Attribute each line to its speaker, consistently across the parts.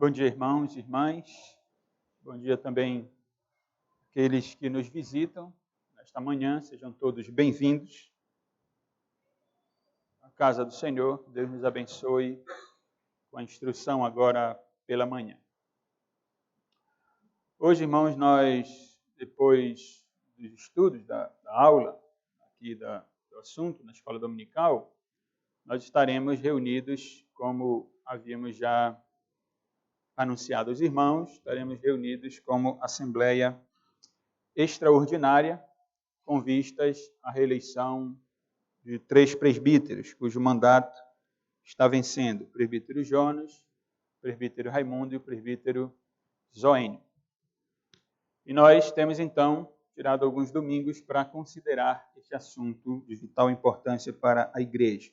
Speaker 1: Bom dia, irmãos e irmãs. Bom dia também aqueles que nos visitam nesta manhã. Sejam todos bem-vindos à casa do Senhor. Que Deus nos abençoe com a instrução agora pela manhã. Hoje, irmãos, nós, depois dos estudos da aula aqui do assunto na escola dominical, nós estaremos reunidos, como havíamos já anunciado aos irmãos, estaremos reunidos como Assembleia Extraordinária, com vistas à reeleição de 3 presbíteros, cujo mandato está vencendo: o presbítero Jonas, o presbítero Raimundo e o presbítero Zoênio. E nós temos, então, tirado alguns domingos para considerar este assunto de vital importância para a igreja.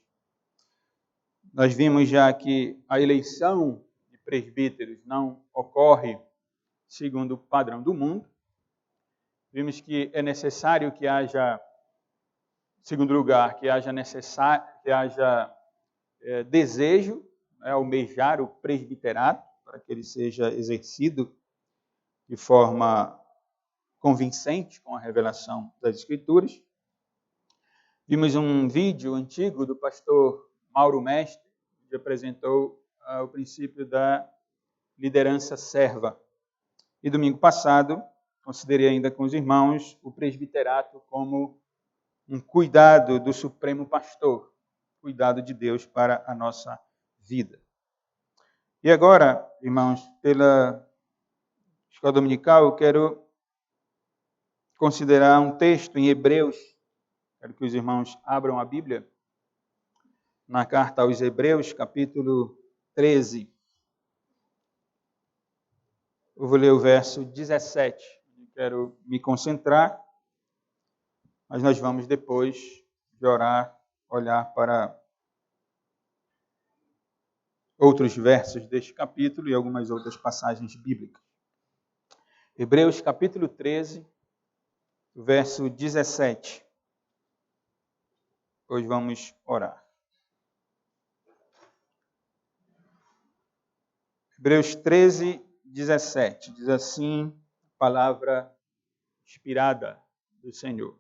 Speaker 1: Nós vimos já que a eleição de presbíteros não ocorre segundo o padrão do mundo. Vimos que é necessário que haja, em segundo lugar, que haja desejo, almejar o presbiterato, para que ele seja exercido de forma convincente com a revelação das Escrituras. Vimos um vídeo antigo do pastor Mauro Mestre, que apresentou o princípio da liderança serva. E domingo passado, considerei ainda com os irmãos o presbiterato como um cuidado do Supremo Pastor, cuidado de Deus para a nossa vida. E agora, irmãos, pela escola dominical, eu quero considerar um texto em Hebreus. Quero que os irmãos abram a Bíblia na carta aos Hebreus, capítulo 13. Eu vou ler o verso 17. Quero me concentrar, mas nós vamos depois de orar, olhar para outros versos deste capítulo e algumas outras passagens bíblicas. Hebreus capítulo 13, verso 17. Hoje vamos orar. Hebreus 13, 17. Diz assim a palavra inspirada do Senhor: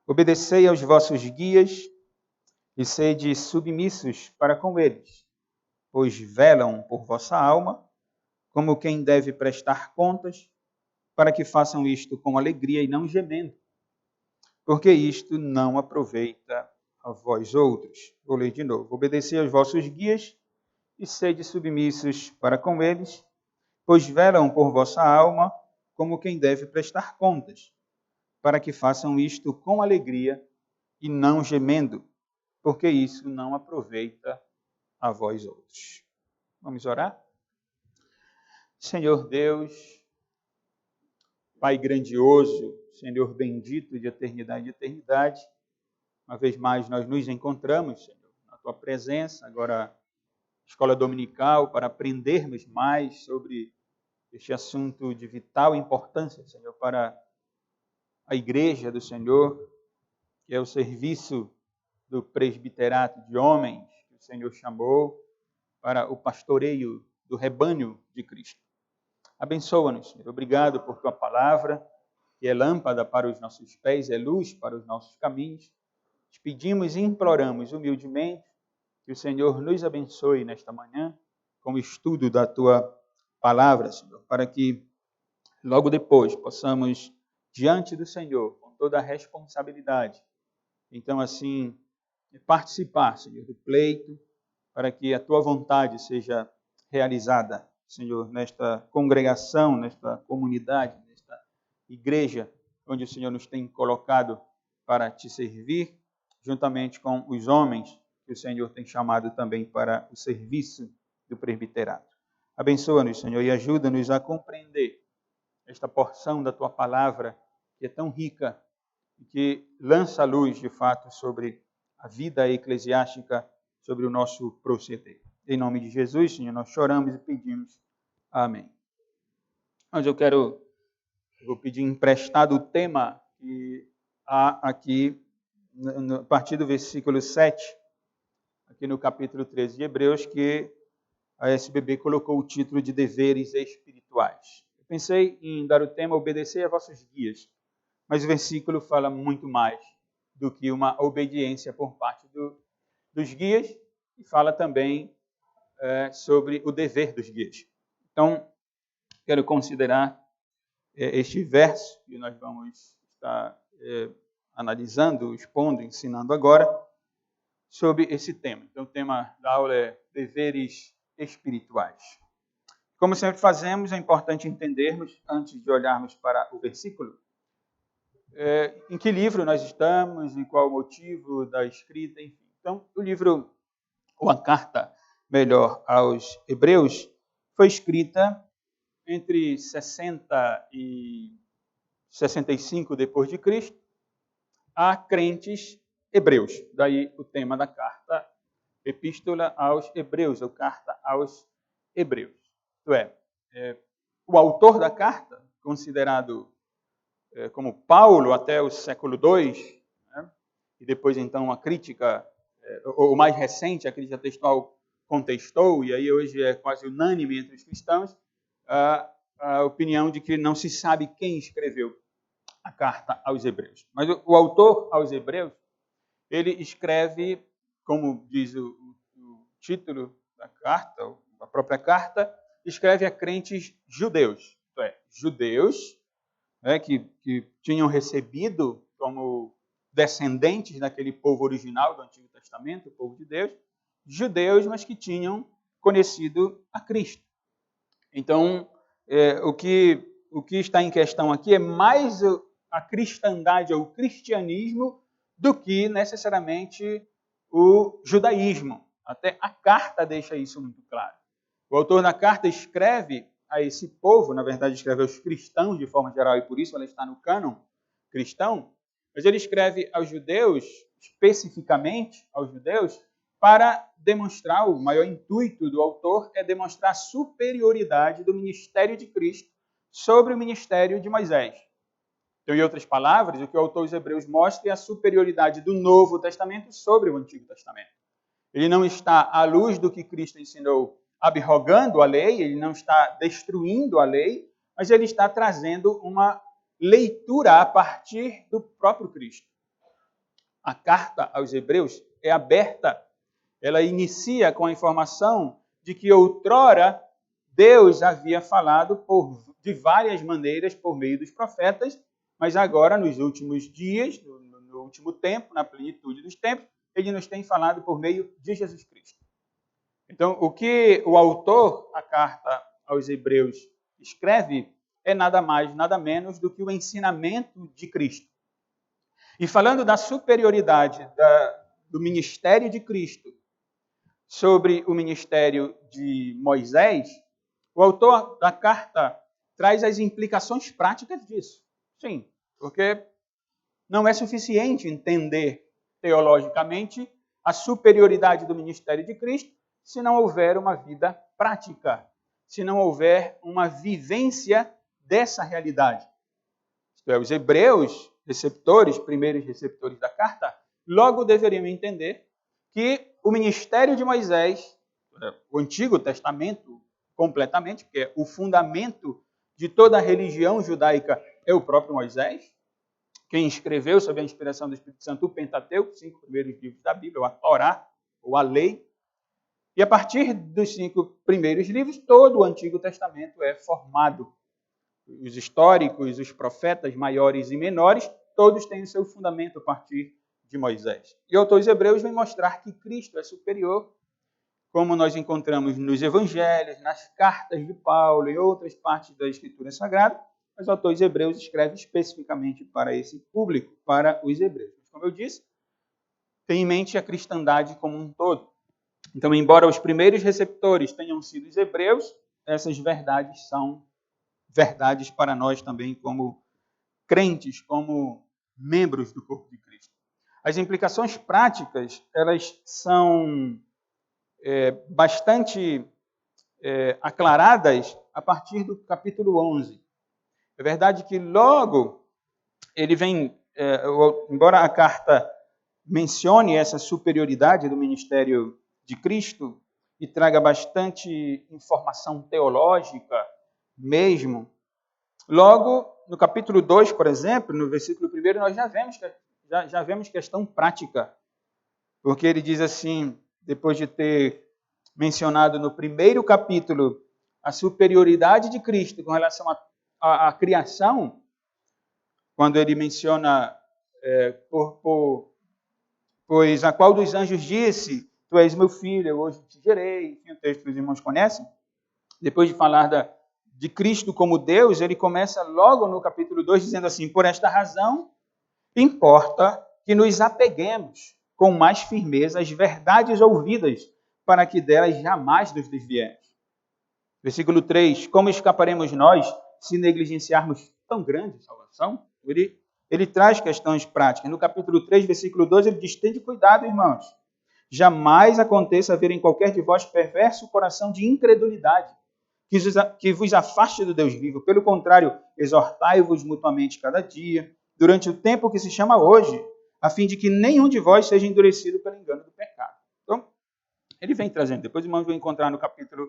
Speaker 1: obedecei aos vossos guias e sede submissos para com eles, pois velam por vossa alma, como quem deve prestar contas, para que façam isto com alegria e não gemendo, porque isto não aproveita a vós outros. Vou ler de novo. Obedecei aos vossos guias e sede submissos para com eles, pois velam por vossa alma, como quem deve prestar contas, para que façam isto com alegria e não gemendo, porque isso não aproveita a vós outros. Vamos orar? Senhor Deus, Pai grandioso, Senhor bendito de eternidade e eternidade, uma vez mais nós nos encontramos, Senhor, na Tua presença, agora escola dominical, para aprendermos mais sobre este assunto de vital importância, Senhor, para a igreja do Senhor, que é o serviço do presbiterato de homens, que o Senhor chamou para o pastoreio do rebanho de Cristo. Abençoa-nos, Senhor. Obrigado por Tua palavra, que é lâmpada para os nossos pés, é luz para os nossos caminhos. Te pedimos e imploramos humildemente que o Senhor nos abençoe nesta manhã com o estudo da Tua palavra, Senhor, para que logo depois possamos, diante do Senhor, com toda a responsabilidade, então assim, participar, Senhor, do pleito, para que a Tua vontade seja realizada, Senhor, nesta congregação, nesta comunidade, nesta igreja, onde o Senhor nos tem colocado para Te servir, juntamente com os homens que o Senhor tem chamado também para o serviço do presbiterato. Abençoa-nos, Senhor, e ajuda-nos a compreender esta porção da Tua palavra, que é tão rica e que lança luz, de fato, sobre a vida eclesiástica, sobre o nosso proceder. Em nome de Jesus, Senhor, nós choramos e pedimos. Amém. Mas eu vou pedir emprestado o tema que há aqui, a partir do versículo 7, aqui no capítulo 13 de Hebreus, que a SBB colocou o título de Deveres Espirituais. Eu pensei em dar o tema Obedecer a vossos guias, mas o versículo fala muito mais do que uma obediência por parte dos guias, e fala também sobre o dever dos guias. Então, quero considerar este verso que nós vamos estar analisando, expondo, ensinando agora, sobre esse tema. Então, o tema da aula é Deveres Espirituais. Como sempre fazemos, é importante entendermos, antes de olharmos para o versículo, em que livro nós estamos, em qual o motivo da escrita, enfim. Então, o livro, ou a carta, melhor, aos Hebreus, foi escrita entre 60 e 65 depois de Cristo, a crentes hebreus. Daí o tema da carta, Epístola aos Hebreus, ou Carta aos Hebreus. Isto é, o autor da carta, considerado como Paulo até o século II, né? E depois então a crítica, ou mais recente, a crítica textual contestou, e aí hoje é quase unânime entre os cristãos, a opinião de que não se sabe quem escreveu a carta aos Hebreus. Mas o autor aos Hebreus, ele escreve, como diz o título da carta, a própria carta, escreve a crentes judeus. Isto é, judeus que tinham recebido como descendentes daquele povo original do Antigo Testamento, o povo de Deus, judeus, mas que tinham conhecido a Cristo. Então, o que está em questão aqui é mais a cristandade ou o cristianismo do que necessariamente o judaísmo. Até a carta deixa isso muito claro. O autor da carta escreve a esse povo, na verdade escreve aos cristãos de forma geral, e por isso ela está no cânon cristão, mas ele escreve aos judeus, especificamente aos judeus, para demonstrar, o maior intuito do autor é demonstrar a superioridade do ministério de Cristo sobre o ministério de Moisés. Então, em outras palavras, o que o autor dos Hebreus mostra é a superioridade do Novo Testamento sobre o Antigo Testamento. Ele não está à luz do que Cristo ensinou, abrogando a lei, ele não está destruindo a lei, mas ele está trazendo uma leitura a partir do próprio Cristo. A carta aos Hebreus é aberta, ela inicia com a informação de que outrora Deus havia falado de várias maneiras por meio dos profetas, mas agora, nos últimos dias, no último tempo, na plenitude dos tempos, ele nos tem falado por meio de Jesus Cristo. Então, o que o autor da carta aos Hebreus escreve é nada mais, nada menos do que o ensinamento de Cristo. E falando da superioridade do ministério de Cristo sobre o ministério de Moisés, o autor da carta traz as implicações práticas disso. Sim, porque não é suficiente entender teologicamente a superioridade do ministério de Cristo se não houver uma vida prática, se não houver uma vivência dessa realidade. Isto é, os hebreus, primeiros receptores da carta, logo deveriam entender que o ministério de Moisés, o Antigo Testamento completamente, que é o fundamento de toda a religião judaica, é o próprio Moisés, quem escreveu, sob a inspiração do Espírito Santo, o Pentateuco, os 5 primeiros livros da Bíblia, ou a Torá, ou a Lei. E a partir dos 5 primeiros livros, todo o Antigo Testamento é formado. Os históricos, os profetas maiores e menores, todos têm o seu fundamento a partir de Moisés. E o autor dos Hebreus vem mostrar que Cristo é superior, como nós encontramos nos evangelhos, nas cartas de Paulo e outras partes da Escritura Sagrada, mas o autor dos Hebreus escreve especificamente para esse público, para os hebreus. Como eu disse, tem em mente a cristandade como um todo. Então, embora os primeiros receptores tenham sido os hebreus, essas verdades são verdades para nós também como crentes, como membros do corpo de Cristo. As implicações práticas, elas são bastante aclaradas a partir do capítulo 11. É verdade que logo ele vem, embora a carta mencione essa superioridade do ministério de Cristo, e traga bastante informação teológica mesmo. Logo, no capítulo 2, por exemplo, no versículo 1, nós já vemos questão prática. Porque ele diz assim, depois de ter mencionado no primeiro capítulo a superioridade de Cristo com relação à criação, quando ele menciona, pois a qual dos anjos disse, tu és meu filho, eu hoje te gerei, enfim, o texto que os irmãos conhecem. Depois de falar de Cristo como Deus, ele começa logo no capítulo 2 dizendo assim, por esta razão, importa que nos apeguemos com mais firmeza às verdades ouvidas, para que delas jamais nos desviemos. Versículo 3, como escaparemos nós se negligenciarmos tão grande salvação? Ele traz questões práticas. No capítulo 3, versículo 12, ele diz, tende cuidado, irmãos. Jamais aconteça haver em qualquer de vós perverso coração de incredulidade, que vos afaste do Deus vivo. Pelo contrário, exortai-vos mutuamente cada dia, durante o tempo que se chama hoje, a fim de que nenhum de vós seja endurecido pelo engano do pecado. Então, ele vem trazendo. Depois, irmãos, vão encontrar no capítulo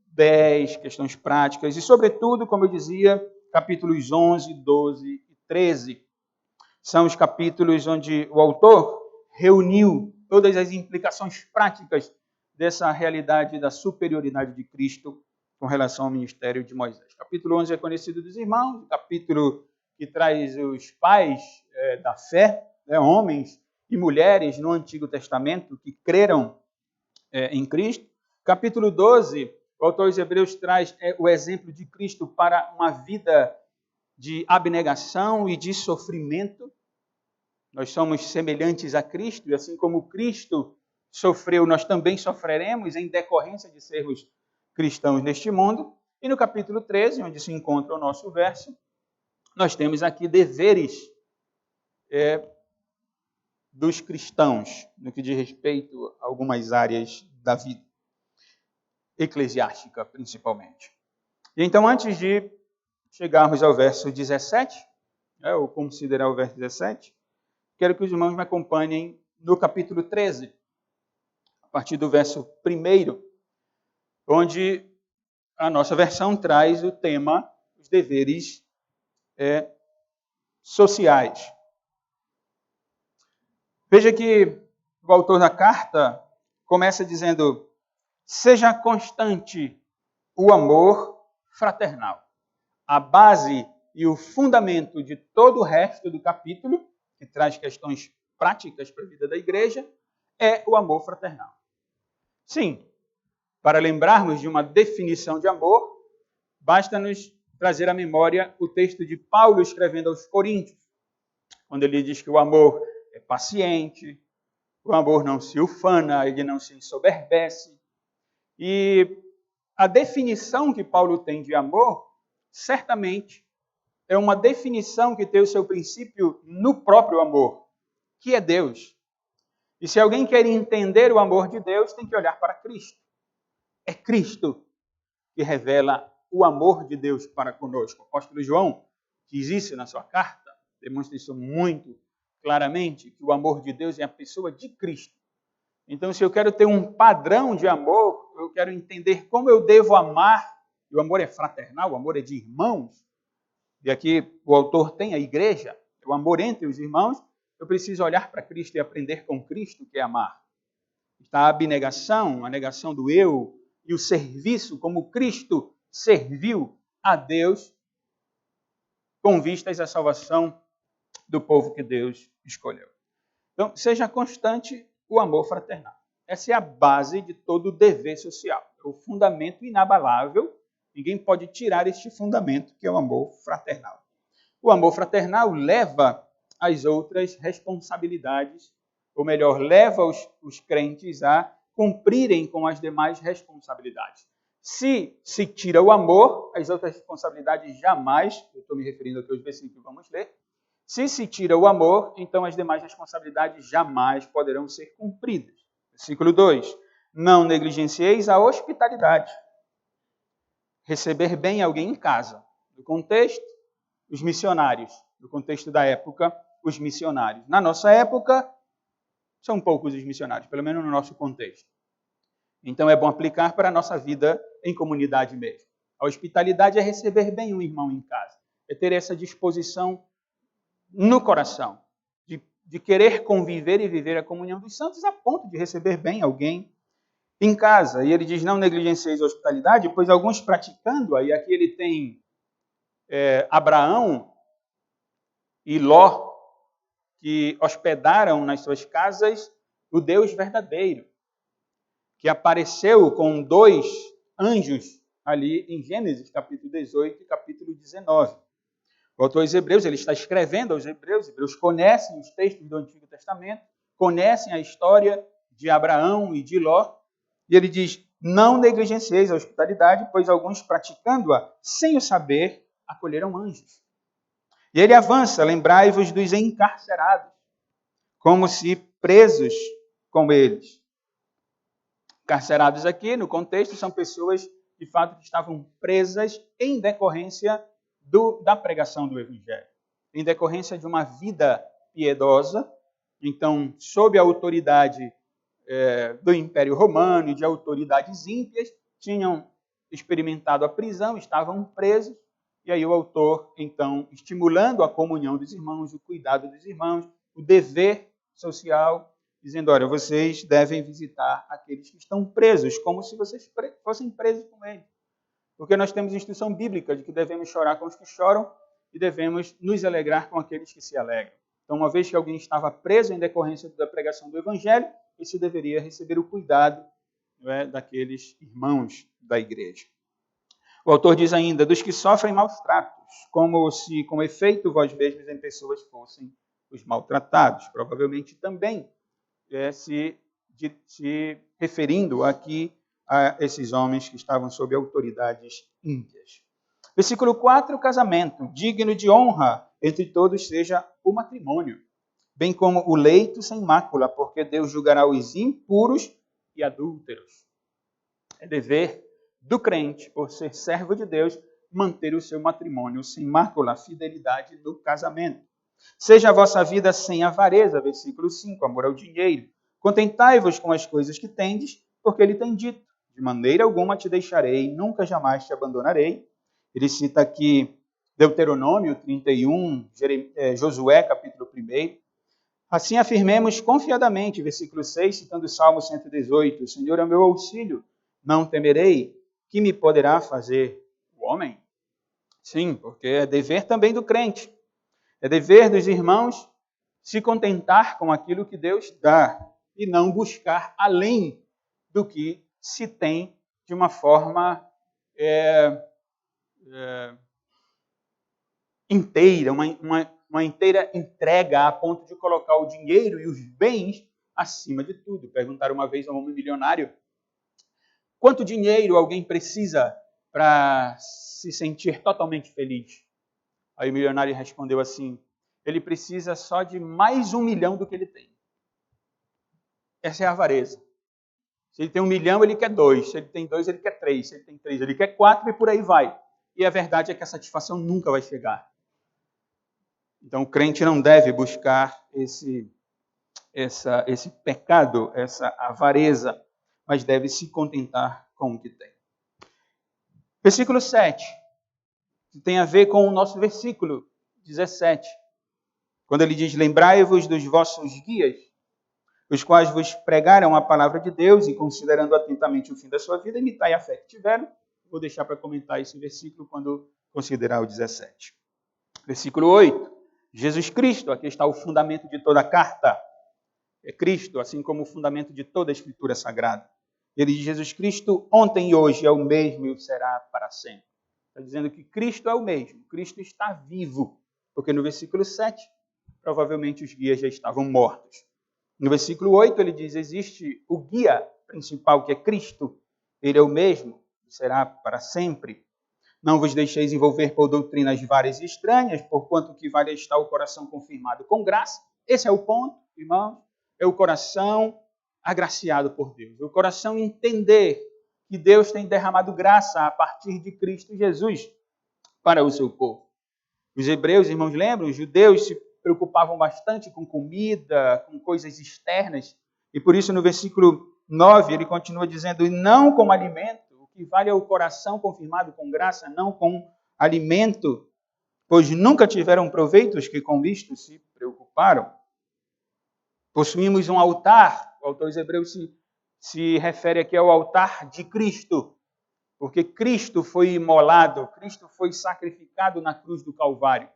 Speaker 1: 10, questões práticas, e, sobretudo, como eu dizia, capítulos 11, 12 e 13. São os capítulos onde o autor reuniu todas as implicações práticas dessa realidade da superioridade de Cristo com relação ao ministério de Moisés. Capítulo 11 é conhecido dos irmãos, capítulo que traz os pais da fé, homens e mulheres no Antigo Testamento que creram em Cristo. Capítulo 12, o autor dos Hebreus traz o exemplo de Cristo para uma vida de abnegação e de sofrimento. Nós somos semelhantes a Cristo, e assim como Cristo sofreu, nós também sofreremos em decorrência de sermos cristãos neste mundo. E no capítulo 13, onde se encontra o nosso verso, nós temos aqui deveres dos cristãos, no que diz respeito a algumas áreas da vida, eclesiástica principalmente. E então, antes de chegarmos ao verso 17, ou considerar o verso 17, quero que os irmãos me acompanhem no capítulo 13, a partir do verso 1, onde a nossa versão traz o tema, os deveres sociais. Veja que o autor da carta começa dizendo, seja constante o amor fraternal. A base e o fundamento de todo o resto do capítulo, que traz questões práticas para a vida da igreja, é o amor fraternal. Sim, para lembrarmos de uma definição de amor, basta-nos trazer à memória o texto de Paulo escrevendo aos Coríntios, quando ele diz que o amor é paciente, o amor não se ufana, ele não se ensoberbece. E a definição que Paulo tem de amor, certamente, é uma definição que tem o seu princípio no próprio amor, que é Deus. E se alguém quer entender o amor de Deus, tem que olhar para Cristo. É Cristo que revela o amor de Deus para conosco. O apóstolo João diz isso na sua carta, demonstra isso muito claramente, que o amor de Deus é a pessoa de Cristo. Então, se eu quero ter um padrão de amor, eu quero entender como eu devo amar, e o amor é fraternal, o amor é de irmãos, e aqui o autor tem a igreja, o amor entre os irmãos, eu preciso olhar para Cristo e aprender com Cristo que é amar. Está a abnegação, a negação do eu, e o serviço, como Cristo serviu a Deus com vistas à salvação do povo que Deus escolheu. Então, seja constante o amor fraternal. Essa é a base de todo o dever social. É o fundamento inabalável. Ninguém pode tirar este fundamento, que é o amor fraternal. O amor fraternal leva as outras responsabilidades, ou melhor, leva os crentes a cumprirem com as demais responsabilidades. Se tira o amor, as outras responsabilidades jamais, eu estou me referindo aqui aos versículos que vamos ler, se tira o amor, então as demais responsabilidades jamais poderão ser cumpridas. Versículo 2. Não negligencieis a hospitalidade. Receber bem alguém em casa. No contexto, os missionários. No contexto da época, os missionários. Na nossa época, são poucos os missionários, pelo menos no nosso contexto. Então é bom aplicar para a nossa vida em comunidade mesmo. A hospitalidade é receber bem um irmão em casa, é ter essa disposição no coração, de querer conviver e viver a comunhão dos santos a ponto de receber bem alguém em casa. E ele diz, não negligencieis a hospitalidade, pois alguns praticando-a, e aqui ele tem Abraão e Ló, que hospedaram nas suas casas o Deus verdadeiro, que apareceu com 2 anjos ali em Gênesis, capítulo 18 e capítulo 19. O autor aos Hebreus, ele está escrevendo aos Hebreus, os Hebreus conhecem os textos do Antigo Testamento, conhecem a história de Abraão e de Ló, e ele diz, não negligencieis a hospitalidade, pois alguns praticando-a, sem o saber, acolheram anjos. E ele avança, lembrai-vos dos encarcerados, como se presos com eles. Encarcerados aqui, no contexto, são pessoas, de fato, que estavam presas em decorrência da pregação do Evangelho, em decorrência de uma vida piedosa, então, sob a autoridade do Império Romano e de autoridades ímpias, tinham experimentado a prisão, estavam presos, e aí o autor, então, estimulando a comunhão dos irmãos, o cuidado dos irmãos, o dever social, dizendo, olha, vocês devem visitar aqueles que estão presos, como se vocês fossem presos com eles. Porque nós temos instrução bíblica de que devemos chorar com os que choram e devemos nos alegrar com aqueles que se alegram. Então, uma vez que alguém estava preso em decorrência da pregação do Evangelho, esse deveria receber o cuidado daqueles irmãos da igreja. O autor diz ainda, dos que sofrem maus tratos, como se, com efeito, vós mesmos em pessoas fossem os maltratados. Provavelmente também se referindo aqui a esses homens que estavam sob autoridades ímpias. Versículo 4, casamento. Digno de honra entre todos seja o matrimônio, bem como o leito sem mácula, porque Deus julgará os impuros e adúlteros. É dever do crente, por ser servo de Deus, manter o seu matrimônio sem mácula, fidelidade no casamento. Seja a vossa vida sem avareza, versículo 5, amor ao dinheiro. Contentai-vos com as coisas que tendes, porque ele tem dito, de maneira alguma te deixarei, nunca jamais te abandonarei. Ele cita aqui Deuteronômio 31, Josué, capítulo 1. Assim afirmemos confiadamente, versículo 6, citando o Salmo 118, o Senhor é o meu auxílio, não temerei, que me poderá fazer o homem? Sim, porque é dever também do crente. É dever dos irmãos se contentar com aquilo que Deus dá e não buscar além do que se tem de uma forma inteira, uma inteira entrega a ponto de colocar o dinheiro e os bens acima de tudo. Perguntaram uma vez a um homem milionário, quanto dinheiro alguém precisa para se sentir totalmente feliz? Aí o milionário respondeu assim, ele precisa só de mais 1 milhão do que ele tem. Essa é a avareza. Se ele tem 1 milhão, ele quer 2. Se ele tem 2, ele quer 3. Se ele tem 3, ele quer 4 e por aí vai. E a verdade é que a satisfação nunca vai chegar. Então o crente não deve buscar esse pecado, essa avareza, mas deve se contentar com o que tem. Versículo 7. Que tem a ver com o nosso versículo 17. Quando ele diz, lembrai-vos dos vossos guias, os quais vos pregaram a palavra de Deus e, considerando atentamente o fim da sua vida, imitai a fé que tiveram. Vou deixar para comentar esse versículo quando considerar o 17. Versículo 8. Jesus Cristo, aqui está o fundamento de toda a carta. É Cristo, assim como o fundamento de toda a Escritura Sagrada. Ele diz, Jesus Cristo, ontem e hoje é o mesmo e o será para sempre. Está dizendo que Cristo é o mesmo. Cristo está vivo. Porque no versículo 7, provavelmente os guias já estavam mortos. No versículo 8, ele diz, existe o guia principal, que é Cristo. Ele é o mesmo, será para sempre. Não vos deixeis envolver por doutrinas várias e estranhas, porquanto que vale está o coração confirmado com graça. Esse é o ponto, irmãos. É o coração agraciado por Deus. É o coração entender que Deus tem derramado graça a partir de Cristo Jesus para o seu povo. Os hebreus, irmãos, lembram? Os judeus se preocupavam bastante com comida, com coisas externas. E por isso, no versículo 9, ele continua dizendo, e não como alimento, o que vale é o coração confirmado com graça, não com alimento, pois nunca tiveram proveito os que com isto se preocuparam. Possuímos um altar, o autor dos Hebreus se refere aqui ao altar de Cristo, porque Cristo foi imolado, Cristo foi sacrificado na cruz do Calvário.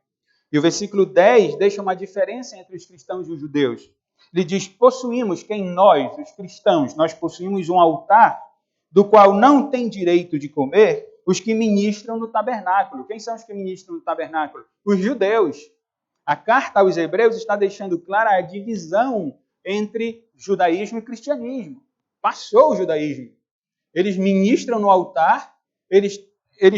Speaker 1: E o versículo 10 deixa uma diferença entre os cristãos e os judeus. Ele diz, possuímos, quem nós, os cristãos, nós possuímos um altar do qual não tem direito de comer os que ministram no tabernáculo. Quem são os que ministram no tabernáculo? Os judeus. A carta aos Hebreus está deixando clara a divisão entre judaísmo e cristianismo. Passou o judaísmo. Eles ministram no altar, eles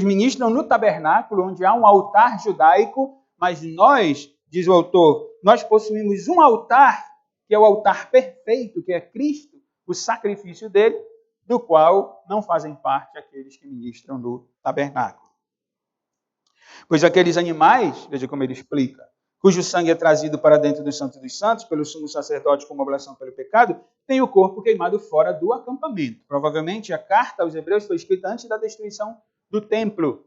Speaker 1: ministram no tabernáculo, onde há um altar judaico, mas nós, diz o autor, nós possuímos um altar, que é o altar perfeito, que é Cristo, o sacrifício dele, do qual não fazem parte aqueles que ministram no tabernáculo. Pois aqueles animais, veja como ele explica, cujo sangue é trazido para dentro do Santo dos Santos, pelo sumo sacerdote como oblação pelo pecado, tem o corpo queimado fora do acampamento. Provavelmente a carta aos Hebreus foi escrita antes da destruição do templo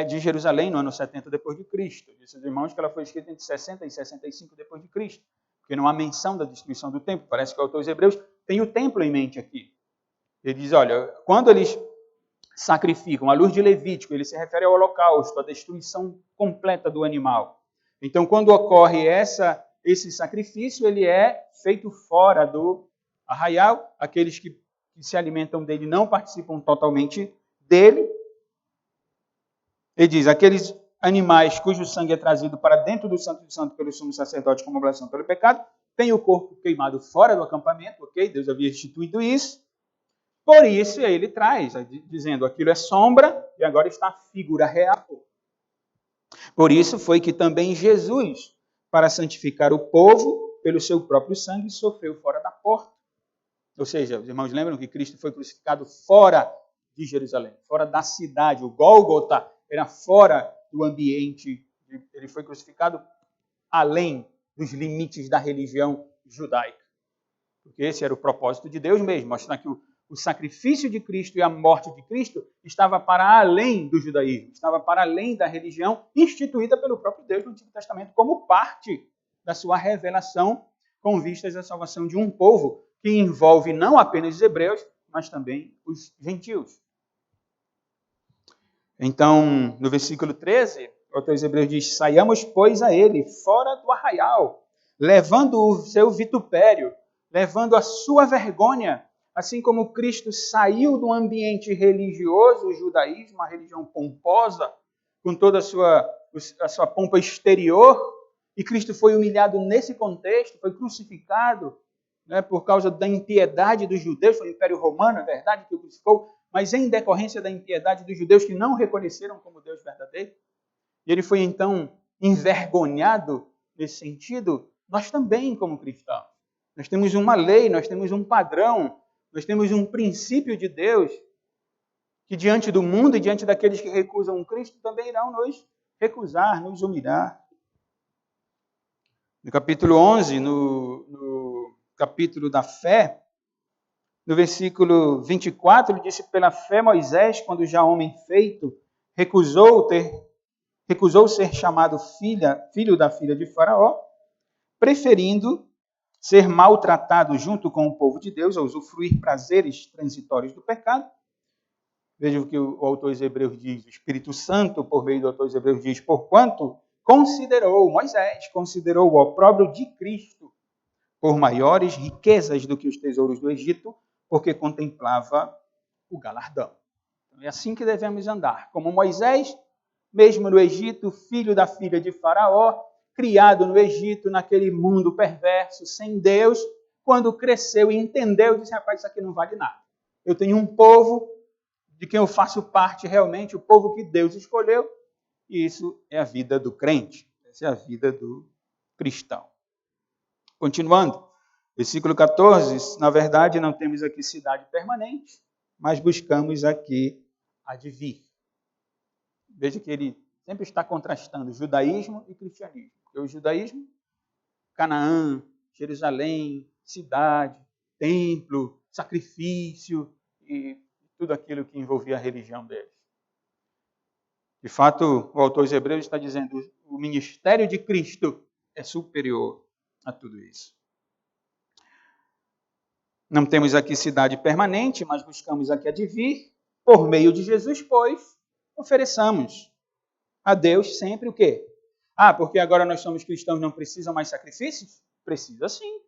Speaker 1: de Jerusalém, no ano 70 depois de Cristo. Disse aos irmãos que ela foi escrita entre 60 e 65 depois de Cristo, porque não há menção da destruição do templo. Parece que o autor dos Hebreus tem o templo em mente aqui. Ele diz, olha, quando eles sacrificam, à luz de Levítico, ele se refere ao holocausto, à destruição completa do animal. Então, quando ocorre esse sacrifício, ele é feito fora do arraial. Aqueles que se alimentam dele não participam totalmente dele. Ele diz, aqueles animais cujo sangue é trazido para dentro do Santo de Santo pelo sumo sacerdote como oblação pelo pecado, tem o corpo queimado fora do acampamento, ok? Deus havia instituído isso. Por isso, ele traz, dizendo, aquilo é sombra e agora está a figura real. Por isso foi que também Jesus, para santificar o povo, pelo seu próprio sangue, sofreu fora da porta. Ou seja, os irmãos lembram que Cristo foi crucificado fora de Jerusalém, fora da cidade. O Gólgota era fora do ambiente. Ele foi crucificado além dos limites da religião judaica. Porque esse era o propósito de Deus mesmo, mostrar que o sacrifício de Cristo e a morte de Cristo estava para além do judaísmo, estava para além da religião instituída pelo próprio Deus no Antigo Testamento como parte da sua revelação com vistas à salvação de um povo que envolve não apenas os hebreus, mas também os gentios. Então, no versículo 13, o autor dos Hebreus diz, saiamos, pois, a ele, fora do arraial, levando o seu vitupério, levando a sua vergonha, assim como Cristo saiu do ambiente religioso, o judaísmo, a religião pomposa, com toda a sua pompa exterior, e Cristo foi humilhado nesse contexto, foi crucificado, por causa da impiedade dos judeus, foi o Império Romano, é verdade que o crucificou, mas em decorrência da impiedade dos judeus que não o reconheceram como Deus verdadeiro. E ele foi então envergonhado nesse sentido. Nós também, como cristãos, nós temos uma lei, nós temos um padrão, nós temos um princípio de Deus que diante do mundo e diante daqueles que recusam Cristo também irão nos recusar, nos humilhar. No capítulo 11, no capítulo da fé, no versículo 24, ele disse, pela fé Moisés, quando já homem feito, recusou ser chamado filho da filha de Faraó, preferindo ser maltratado junto com o povo de Deus, a usufruir prazeres transitórios do pecado. Veja o que o autor dos Hebreus diz, o Espírito Santo, por meio do autor dos Hebreus, diz, porquanto Moisés considerou o opróbrio de Cristo por maiores riquezas do que os tesouros do Egito, porque contemplava o galardão. É assim que devemos andar. Como Moisés, mesmo no Egito, filho da filha de Faraó, criado no Egito, naquele mundo perverso, sem Deus, quando cresceu e entendeu, disse, rapaz, isso aqui não vale nada. Eu tenho um povo de quem eu faço parte realmente, o povo que Deus escolheu, e isso é a vida do crente, essa é a vida do cristão. Continuando, versículo 14, na verdade não temos aqui cidade permanente, mas buscamos aqui a de vir. Veja que ele sempre está contrastando judaísmo e cristianismo. Porque o judaísmo, Canaã, Jerusalém, cidade, templo, sacrifício e tudo aquilo que envolvia a religião deles. De fato, o autor dos Hebreus está dizendo que o ministério de Cristo é superior a tudo isso. Não temos aqui cidade permanente, mas buscamos aqui advir. Por meio de Jesus, pois, ofereçamos a Deus sempre o quê? Porque agora nós somos cristãos, não precisam mais sacrifícios? Precisa sim.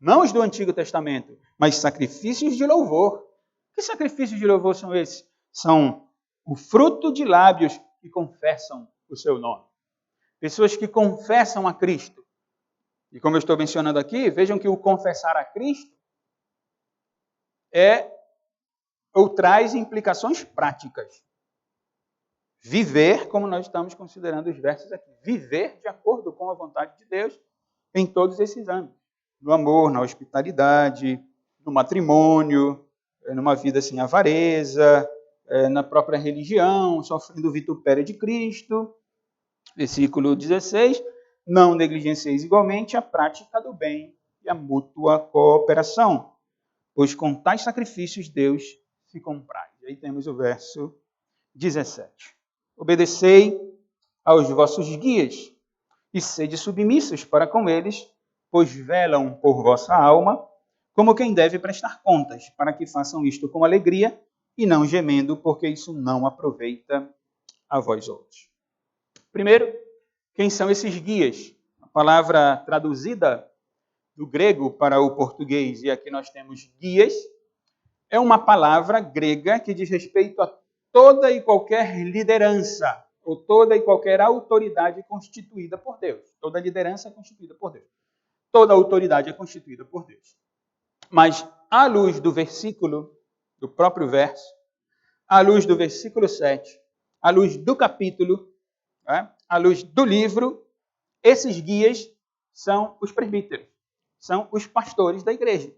Speaker 1: Não os do Antigo Testamento, mas sacrifícios de louvor. Que sacrifícios de louvor são esses? São o fruto de lábios que confessam o seu nome. Pessoas que confessam a Cristo. E como eu estou mencionando aqui, vejam que o confessar a Cristo traz implicações práticas. Viver, como nós estamos considerando os versos aqui, viver de acordo com a vontade de Deus em todos esses âmbitos. No amor, na hospitalidade, no matrimônio, numa vida sem avareza, na própria religião, sofrendo o vitupério de Cristo. Versículo 16, não negligencieis igualmente a prática do bem e a mútua cooperação, pois com tais sacrifícios Deus se compraz. E aí temos o verso 17. Obedecei aos vossos guias e sede submissos para com eles, pois velam por vossa alma, como quem deve prestar contas, para que façam isto com alegria e não gemendo, porque isso não aproveita a vós outros. Primeiro, quem são esses guias? A palavra traduzida do grego para o português, e aqui nós temos guias, é uma palavra grega que diz respeito a toda e qualquer liderança, ou toda e qualquer autoridade constituída por Deus. Toda liderança é constituída por Deus. Toda autoridade é constituída por Deus. Mas, à luz do versículo, do próprio verso, à luz do versículo 7, à luz do capítulo, à luz do livro, esses guias são os presbíteros, são os pastores da igreja,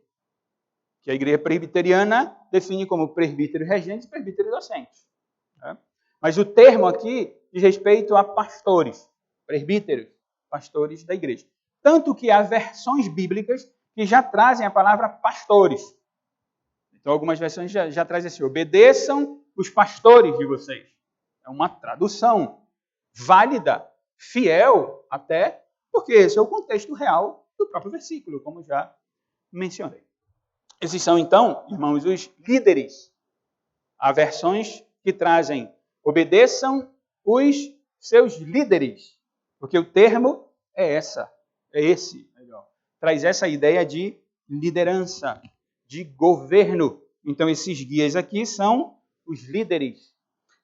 Speaker 1: que a igreja presbiteriana define como presbítero regente e presbítero docente. Mas o termo aqui diz respeito a pastores, presbíteros, pastores da igreja. Tanto que há versões bíblicas que já trazem a palavra pastores. Então, algumas versões já trazem assim, obedeçam os pastores de vocês. É uma tradução válida, fiel até, porque esse é o contexto real do próprio versículo, como já mencionei. Esses são, então, irmãos, os líderes. Há versões que trazem obedeçam os seus líderes, porque o termo é esse. Traz essa ideia de liderança, de governo. Então, esses guias aqui são os líderes,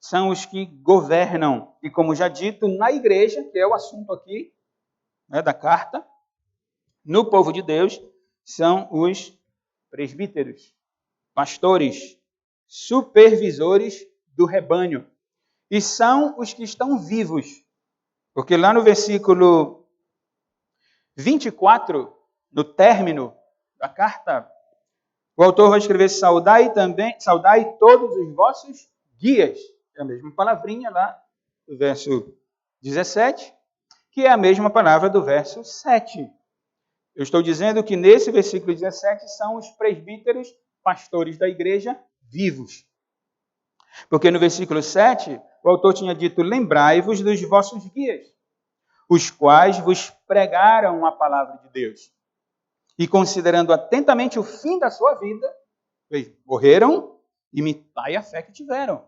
Speaker 1: são os que governam. E como já dito, na igreja, que é o assunto aqui da carta, no povo de Deus, são os presbíteros, pastores, supervisores do rebanho. E são os que estão vivos. Porque lá no versículo 24, no término da carta, o autor vai escrever, saudai todos os vossos guias. É a mesma palavrinha lá do verso 17, que é a mesma palavra do verso 7. Eu estou dizendo que nesse versículo 17 são os presbíteros, pastores da igreja, vivos. Porque no versículo 7, o autor tinha dito, lembrai-vos dos vossos guias, os quais vos pregaram a palavra de Deus. E considerando atentamente o fim da sua vida, morreram, imitai a fé que tiveram.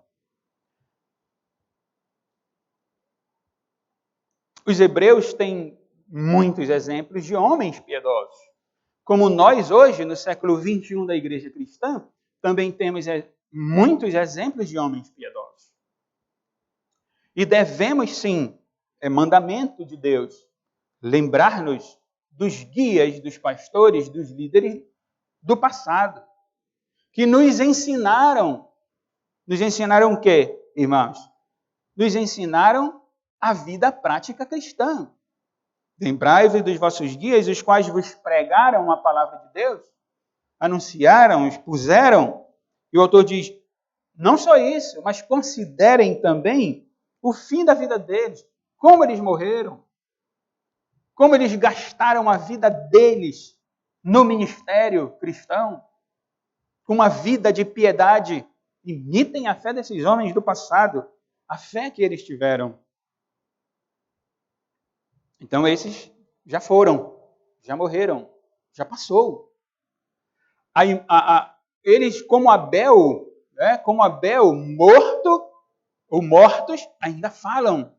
Speaker 1: Os hebreus têm muitos exemplos de homens piedosos. Como nós hoje, no século 21 da igreja cristã, também temos muitos exemplos de homens piedosos. E devemos, sim, é mandamento de Deus, lembrar-nos dos guias, dos pastores, dos líderes do passado, que nos ensinaram o quê, irmãos? Nos ensinaram a vida prática cristã. Lembrai-vos dos vossos guias, os quais vos pregaram a palavra de Deus, anunciaram, expuseram. E o autor diz, não só isso, mas considerem também o fim da vida deles, como eles morreram, como eles gastaram a vida deles no ministério cristão. com uma vida de piedade. Imitem a fé desses homens do passado, a fé que eles tiveram. Então esses já foram, já morreram, já passou. Eles, como Abel, morto ou mortos, ainda falam.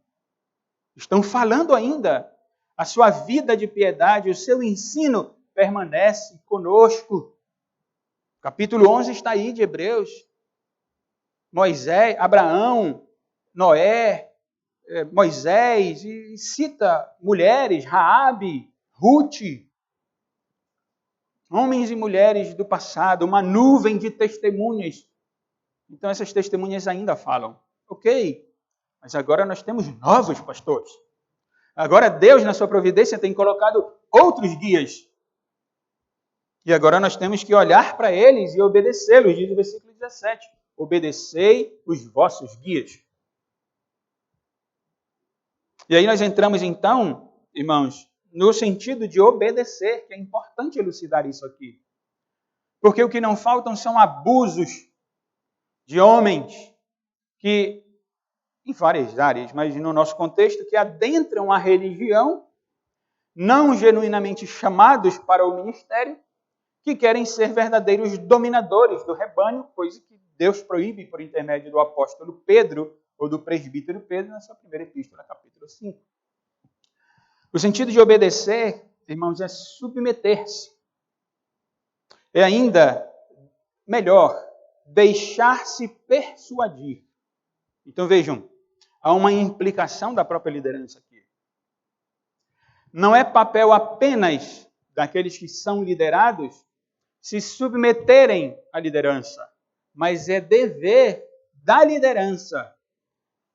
Speaker 1: Estão falando ainda. A sua vida de piedade, o seu ensino permanece conosco. Capítulo 11 está aí de Hebreus. Moisés, Abraão, Noé, Moisés, e cita mulheres, Raabe, Ruth, homens e mulheres do passado, uma nuvem de testemunhas. Então essas testemunhas ainda falam. Ok, mas agora nós temos novos pastores. Agora Deus, na sua providência, tem colocado outros guias. E agora nós temos que olhar para eles e obedecê-los, diz o versículo 17. Obedecei os vossos guias. E aí nós entramos então, irmãos, no sentido de obedecer, que é importante elucidar isso aqui. Porque o que não faltam são abusos de homens que, em várias áreas, mas no nosso contexto, que adentram a religião, não genuinamente chamados para o ministério, que querem ser verdadeiros dominadores do rebanho, coisa que Deus proíbe por intermédio do apóstolo Pedro, ou do presbítero Pedro, na sua primeira epístola, capítulo 5. O sentido de obedecer, irmãos, é submeter-se. É ainda melhor, deixar-se persuadir. Então vejam, há uma implicação da própria liderança aqui. Não é papel apenas daqueles que são liderados se submeterem à liderança, mas é dever da liderança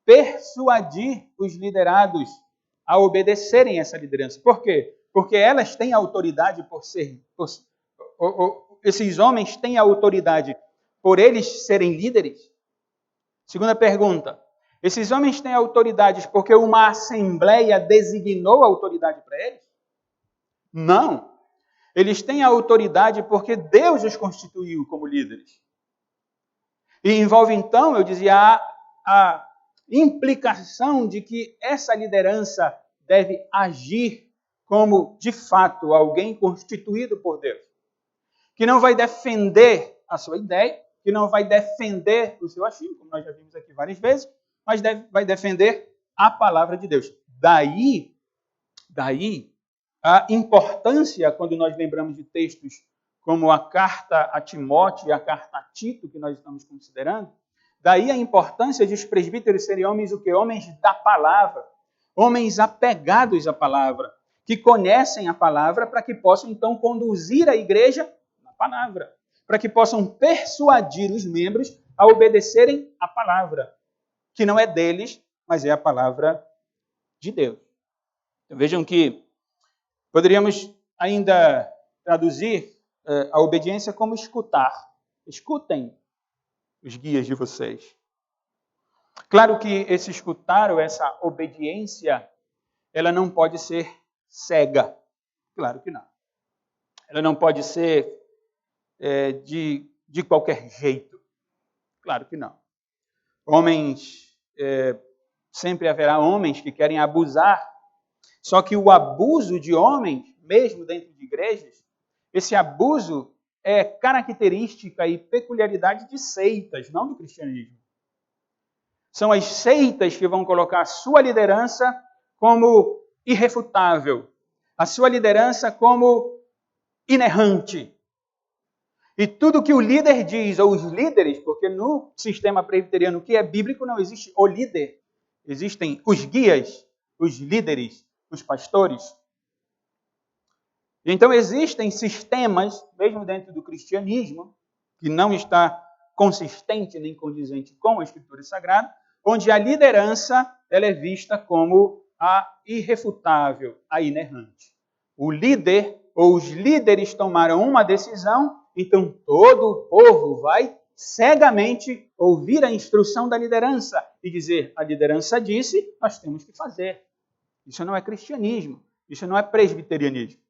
Speaker 1: persuadir os liderados a obedecerem essa liderança. Por quê? Porque elas têm autoridade esses homens têm autoridade por eles serem líderes? Segunda pergunta. Esses homens têm autoridades porque uma assembleia designou autoridade para eles? Não. Eles têm autoridade porque Deus os constituiu como líderes. E envolve, então, eu dizia, a implicação de que essa liderança deve agir como, de fato, alguém constituído por Deus. Que não vai defender a sua ideia, que não vai defender o seu achismo, como nós já vimos aqui várias vezes, mas vai defender a palavra de Deus. Daí a importância, quando nós lembramos de textos como a carta a Timóteo e a carta a Tito, que nós estamos considerando, daí a importância de os presbíteros serem homens o quê? Homens da palavra, homens apegados à palavra, que conhecem a palavra para que possam, então, conduzir a igreja na palavra, para que possam persuadir os membros a obedecerem a palavra, que não é deles, mas é a palavra de Deus. Então, vejam que poderíamos ainda traduzir a obediência como escutar. Escutem os guias de vocês. Claro que esse escutar ou essa obediência, ela não pode ser cega. Claro que não. Ela não pode ser de qualquer jeito. Claro que não. Sempre haverá homens que querem abusar. Só que o abuso de homens, mesmo dentro de igrejas, esse abuso é característica e peculiaridade de seitas, não do cristianismo. São as seitas que vão colocar a sua liderança como irrefutável, a sua liderança como inerrante. E tudo que o líder diz, ou os líderes, porque no sistema presbiteriano que é bíblico não existe o líder, existem os guias, os líderes, os pastores. Então existem sistemas, mesmo dentro do cristianismo, que não está consistente nem condizente com a Escritura Sagrada, onde a liderança ela é vista como a irrefutável, a inerrante. O líder ou os líderes tomaram uma decisão, então todo o povo vai cegamente ouvir a instrução da liderança e dizer, a liderança disse, nós temos que fazer. Isso não é cristianismo, isso não é presbiterianismo.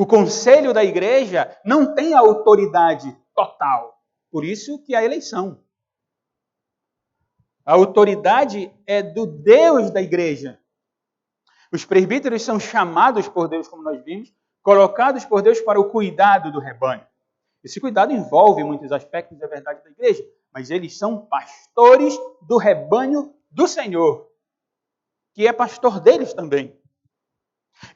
Speaker 1: O conselho da igreja não tem autoridade total. Por isso que há eleição. A autoridade é do Deus da igreja. Os presbíteros são chamados por Deus, como nós vimos, colocados por Deus para o cuidado do rebanho. Esse cuidado envolve muitos aspectos da verdade da igreja, mas eles são pastores do rebanho do Senhor, que é pastor deles também.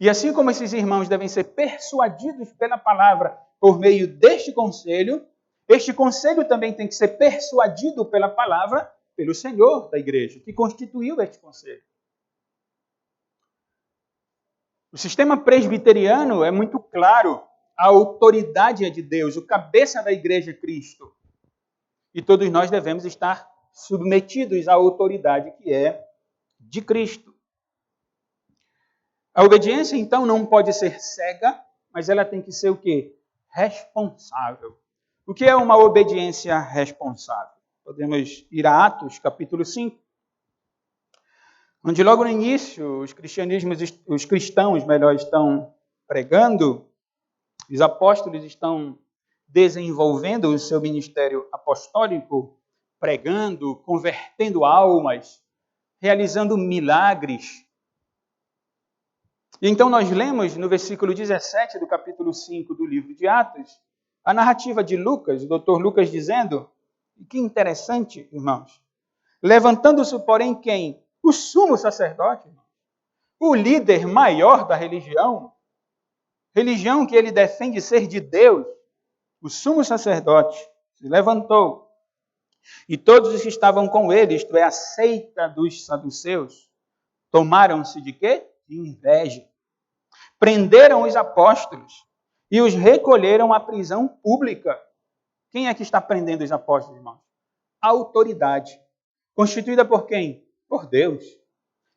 Speaker 1: E assim como esses irmãos devem ser persuadidos pela palavra por meio deste conselho, este conselho também tem que ser persuadido pela palavra pelo Senhor da igreja, que constituiu este conselho. O sistema presbiteriano é muito claro. A autoridade é de Deus, o cabeça da igreja é Cristo. E todos nós devemos estar submetidos à autoridade que é de Cristo. A obediência, então, não pode ser cega, mas ela tem que ser o quê? Responsável. O que é uma obediência responsável? Podemos ir a Atos, capítulo 5, onde logo no início os cristãos, estão pregando, os apóstolos estão desenvolvendo o seu ministério apostólico, pregando, convertendo almas, realizando milagres. E então nós lemos no versículo 17 do capítulo 5 do livro de Atos, a narrativa de Lucas, o doutor Lucas dizendo, e que interessante, irmãos, levantando-se, porém, quem? O sumo sacerdote, o líder maior da religião que ele defende ser de Deus, o sumo sacerdote, se levantou. E todos os que estavam com ele, isto é, a seita dos saduceus, tomaram-se de quê? De inveja. Prenderam os apóstolos e os recolheram à prisão pública. Quem é que está prendendo os apóstolos, irmãos? A autoridade. Constituída por quem? Por Deus.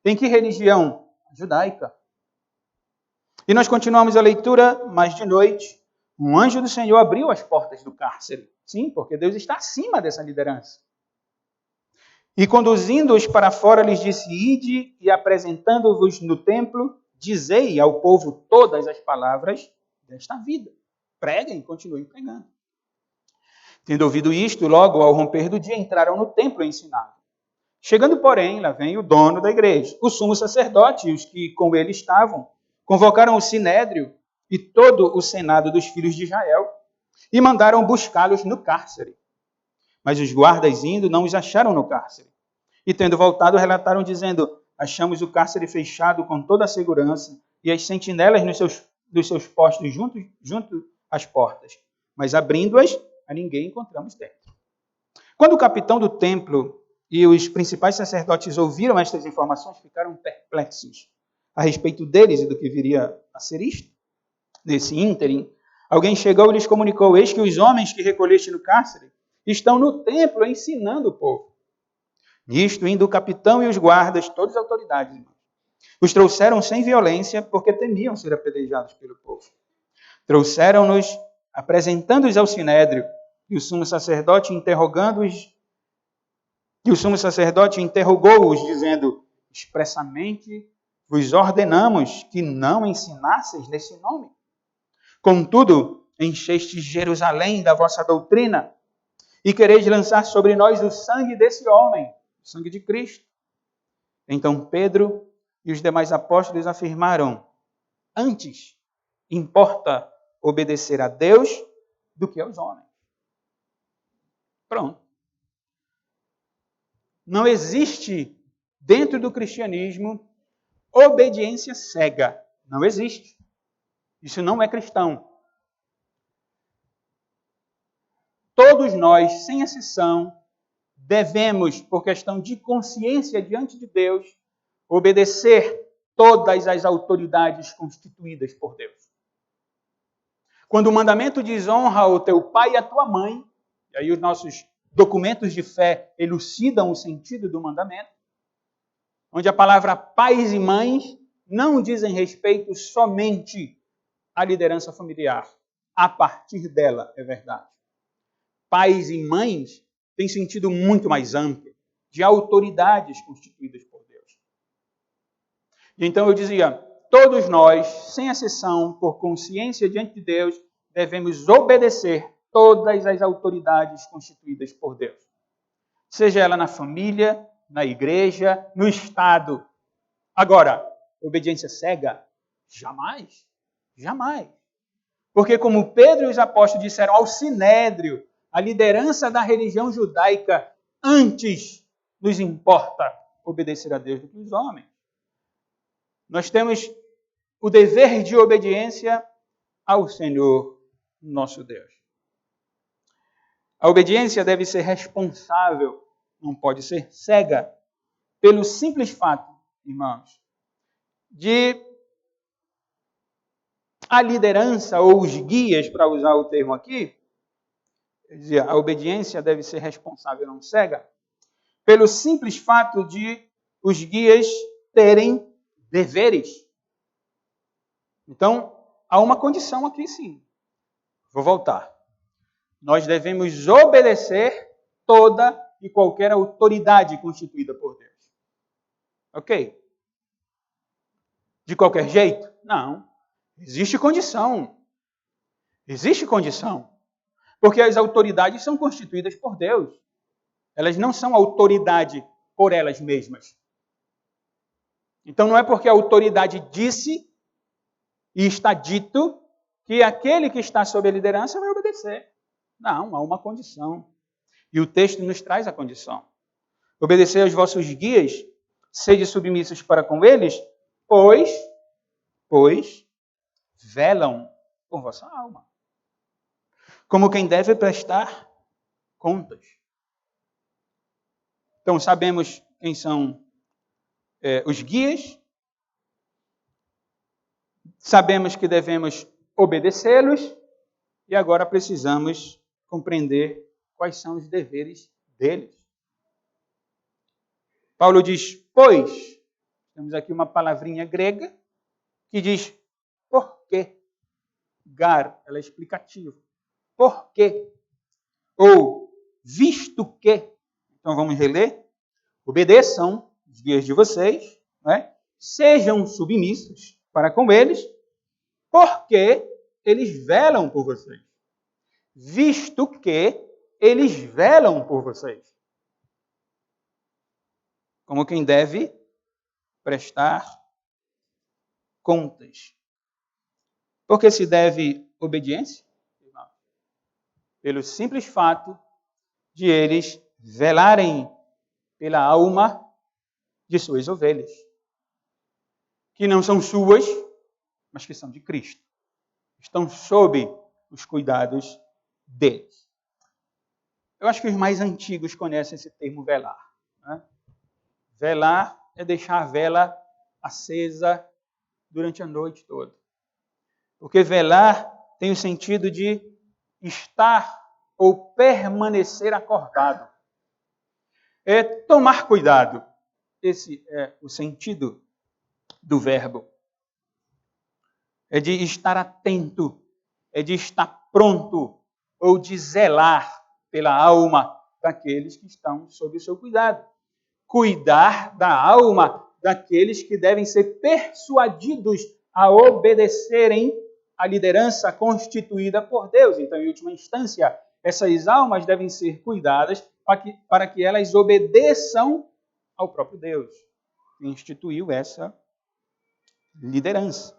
Speaker 1: Em que religião? Judaica. E nós continuamos a leitura, mas de noite, um anjo do Senhor abriu as portas do cárcere. Sim, porque Deus está acima dessa liderança. E conduzindo-os para fora, lhes disse, ide e apresentando-vos no templo, dizei ao povo todas as palavras desta vida. Preguem, continuem pregando. Tendo ouvido isto, logo ao romper do dia, entraram no templo e ensinavam. Chegando, porém, lá vem o dono da igreja, o sumo sacerdote e os que com ele estavam, convocaram o sinédrio e todo o senado dos filhos de Israel e mandaram buscá-los no cárcere. Mas os guardas indo não os acharam no cárcere. E tendo voltado, relataram dizendo, achamos o cárcere fechado com toda a segurança e as sentinelas dos seus postos junto às portas. Mas abrindo-as, a ninguém encontramos dentro. Quando o capitão do templo e os principais sacerdotes ouviram estas informações, ficaram perplexos a respeito deles e do que viria a ser isto. Nesse ínterim, alguém chegou e lhes comunicou, eis que os homens que recolheste no cárcere estão no templo ensinando o povo. Nisto, indo o capitão e os guardas, todas as autoridades, irmãos, os trouxeram sem violência, porque temiam ser apedrejados pelo povo. Trouxeram-nos, apresentando-os ao sinédrio, e o sumo sacerdote interrogou-os, dizendo, expressamente vos ordenamos que não ensinasseis nesse nome. Contudo, enchestes Jerusalém da vossa doutrina e quereis lançar sobre nós o sangue desse homem, o sangue de Cristo. Então Pedro e os demais apóstolos afirmaram, antes importa obedecer a Deus do que aos homens. Pronto. Não existe dentro do cristianismo obediência cega. Não existe. Isso não é cristão. Todos nós, sem exceção, devemos, por questão de consciência diante de Deus, obedecer todas as autoridades constituídas por Deus. Quando o mandamento diz honra o teu pai e a tua mãe, e aí os nossos documentos de fé elucidam o sentido do mandamento, onde a palavra pais e mães não dizem respeito somente à liderança familiar. A partir dela, é verdade. Pais e mães têm sentido muito mais amplo, de autoridades constituídas por Deus. E então eu dizia, todos nós, sem exceção, por consciência diante de Deus, devemos obedecer todas as autoridades constituídas por Deus. Seja ela na família, na igreja, no Estado. Agora, obediência cega? Jamais. Jamais. Porque como Pedro e os apóstolos disseram ao Sinédrio, a liderança da religião judaica, antes nos importa obedecer a Deus do que os homens. Nós temos o dever de obediência ao Senhor, nosso Deus. A obediência deve ser responsável, não pode ser cega, pelo simples fato, irmãos, de a liderança ou os guias, para usar o termo aqui, quer dizer, a obediência deve ser responsável, não cega, pelo simples fato de os guias terem deveres. Então, há uma condição aqui sim. Vou voltar. Nós devemos obedecer toda e qualquer autoridade constituída por Deus. Ok? De qualquer jeito? Não. Existe condição. Existe condição. Porque as autoridades são constituídas por Deus. Elas não são autoridade por elas mesmas. Então não é porque a autoridade disse e está dito que aquele que está sob a liderança vai obedecer. Não, há uma condição. E o texto nos traz a condição. Obedecer aos vossos guias, sede submissos para com eles, pois velam por vossa alma. Como quem deve prestar contas. Então sabemos quem são os guias, sabemos que devemos obedecê-los e agora precisamos compreender quais são os deveres deles. Paulo diz, pois, temos aqui uma palavrinha grega que diz por quê. Gar, ela é explicativa. Por quê? Ou visto que. Então vamos reler. Obedeçam os guias de vocês, né? Sejam submissos para com eles, porque eles velam por vocês. Visto que eles velam por vocês. Como quem deve prestar contas. Por que se deve obediência? Pelo simples fato de eles velarem pela alma de suas ovelhas. Que não são suas, mas que são de Cristo. Estão sob os cuidados deles. Eu acho que os mais antigos conhecem esse termo velar. Né? Velar é deixar a vela acesa durante a noite toda. Porque velar tem o sentido de estar ou permanecer acordado. É tomar cuidado. Esse é o sentido do verbo. É de estar atento, é de estar pronto ou de zelar pela alma daqueles que estão sob o seu cuidado. Cuidar da alma daqueles que devem ser persuadidos a obedecerem à liderança constituída por Deus. Então, em última instância, essas almas devem ser cuidadas para que elas obedeçam ao próprio Deus, que instituiu essa liderança.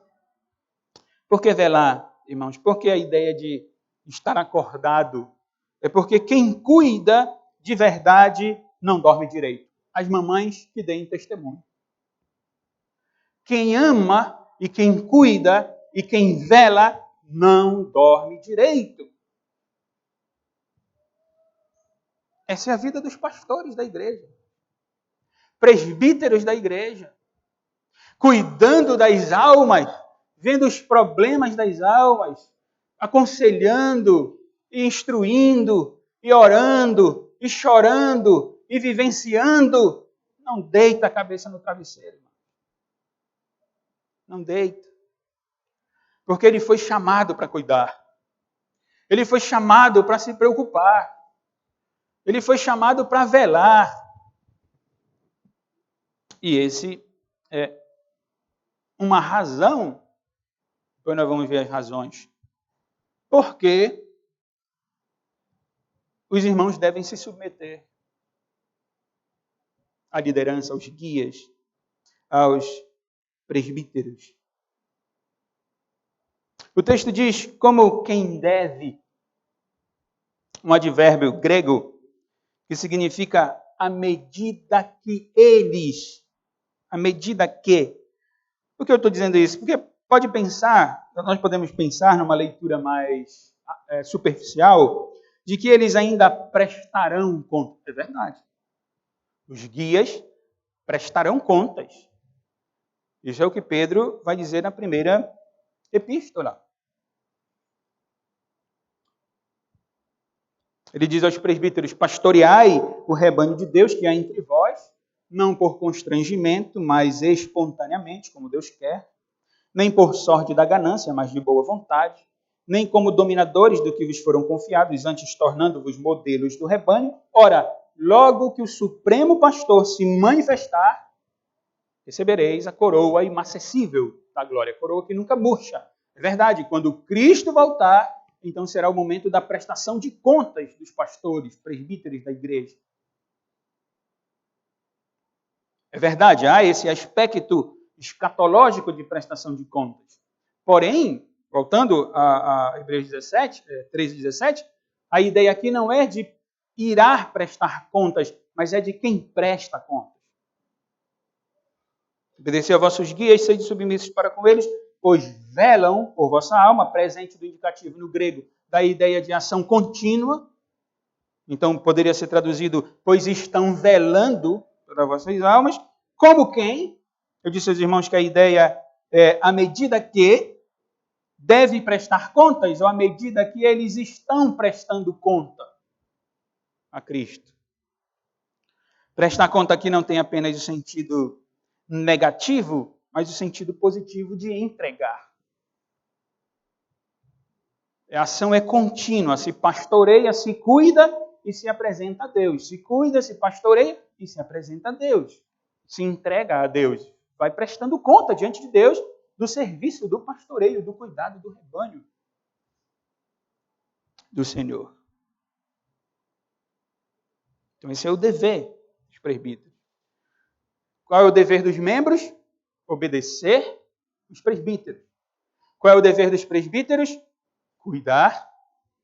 Speaker 1: Por que velar, irmãos? Porque a ideia de estar acordado é porque quem cuida de verdade não dorme direito. As mamães que deem testemunho. Quem ama e quem cuida e quem vela não dorme direito. Essa é a vida dos pastores da igreja. Presbíteros da igreja. Cuidando das almas, vendo os problemas das almas, aconselhando, e instruindo, e orando, e chorando, e vivenciando. Não deita a cabeça no travesseiro, irmão. Não deita. Porque ele foi chamado para cuidar. Ele foi chamado para se preocupar. Ele foi chamado para velar. E esse é uma razão, depois nós vamos ver as razões, porque os irmãos devem se submeter à liderança, aos guias, aos presbíteros. O texto diz como quem deve, um advérbio grego que significa à medida que eles, à medida que. Por que eu estou dizendo isso? Porque pode pensar, nós podemos pensar numa leitura mais superficial, de que eles ainda prestarão conta. É verdade. Os guias prestarão contas. Isso é o que Pedro vai dizer na primeira epístola. Ele diz aos presbíteros: pastoreai o rebanho de Deus que há entre vós, não por constrangimento, mas espontaneamente, como Deus quer, nem por sorte da ganância, mas de boa vontade, nem como dominadores do que vos foram confiados, antes tornando-vos modelos do rebanho. Ora, logo que o Supremo Pastor se manifestar, recebereis a coroa inacessível da glória, a coroa que nunca murcha. É verdade, quando Cristo voltar, então será o momento da prestação de contas dos pastores, presbíteros da igreja. É verdade, há esse aspecto escatológico de prestação de contas. Porém, voltando a Hebreus 13, 17, a ideia aqui não é de irá prestar contas, mas é de quem presta contas. Obedecer a vossos guias, sede submissos para com eles, pois velam por vossa alma, presente do indicativo no grego, da ideia de ação contínua. Então, poderia ser traduzido, pois estão velando pelas vossas almas. Como quem? Eu disse aos irmãos que a ideia é à medida que deve prestar contas, ou à medida que eles estão prestando conta a Cristo. Prestar conta aqui não tem apenas o sentido negativo, mas o sentido positivo de entregar. A ação é contínua, se pastoreia, se cuida e se apresenta a Deus. Se cuida, se pastoreia e se apresenta a Deus. Se entrega a Deus. Vai prestando conta diante de Deus do serviço, do pastoreio, do cuidado do rebanho do Senhor. Então esse é o dever dos presbíteros. Qual é o dever dos membros? Obedecer os presbíteros. Qual é o dever dos presbíteros? Cuidar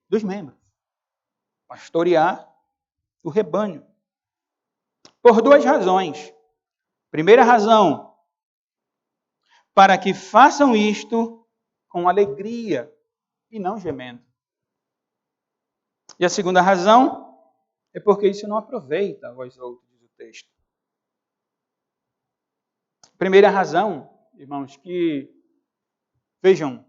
Speaker 1: dos membros. Pastorear o rebanho. Por duas razões. Primeira razão, para que façam isto com alegria e não gemendo. E a segunda razão é porque isso não aproveita aos outros, diz o texto. Primeira razão, irmãos, que vejam,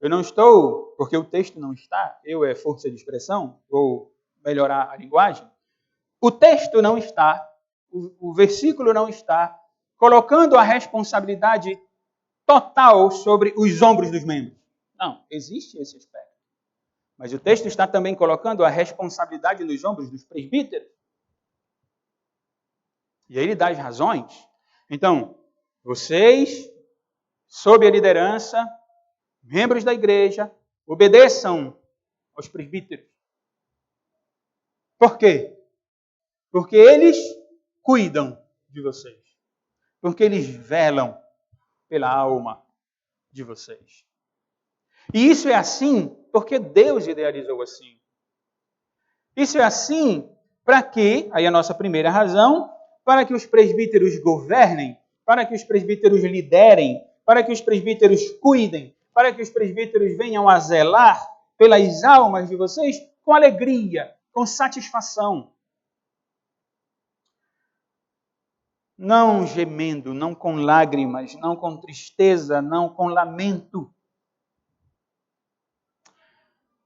Speaker 1: eu não estou, porque o texto não está, eu é força de expressão, vou melhorar a linguagem. O texto não está, o versículo não está colocando a responsabilidade total sobre os ombros dos membros. Não, existe esse aspecto. Mas o texto está também colocando a responsabilidade nos ombros dos presbíteros. E aí ele dá as razões. Então, vocês, sob a liderança, membros da igreja, obedeçam aos presbíteros. Por quê? Porque eles cuidam de vocês. Porque eles velam pela alma de vocês. E isso é assim porque Deus idealizou assim. Isso é assim para que, aí a nossa primeira razão, para que os presbíteros governem, para que os presbíteros liderem, para que os presbíteros cuidem, para que os presbíteros venham a zelar pelas almas de vocês com alegria, com satisfação. Não gemendo, não com lágrimas, não com tristeza, não com lamento.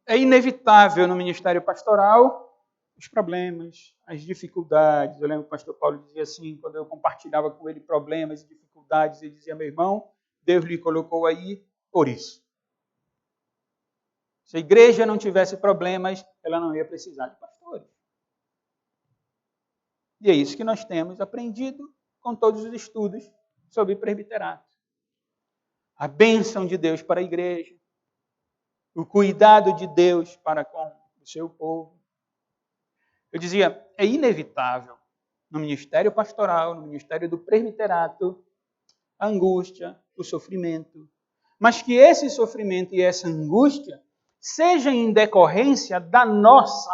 Speaker 1: É inevitável no ministério pastoral os problemas, as dificuldades. Eu lembro que o pastor Paulo dizia assim, quando eu compartilhava com ele problemas e dificuldades, ele dizia, meu irmão, Deus lhe colocou aí por isso. Se a igreja não tivesse problemas, ela não ia precisar de pastores. E é isso que nós temos aprendido com todos os estudos sobre presbiterato. a bênção de Deus para a igreja, o cuidado de Deus para com o seu povo. Eu dizia, é inevitável no ministério pastoral, no ministério do presbiterato, a angústia, o sofrimento, mas que esse sofrimento e essa angústia seja em decorrência da nossa,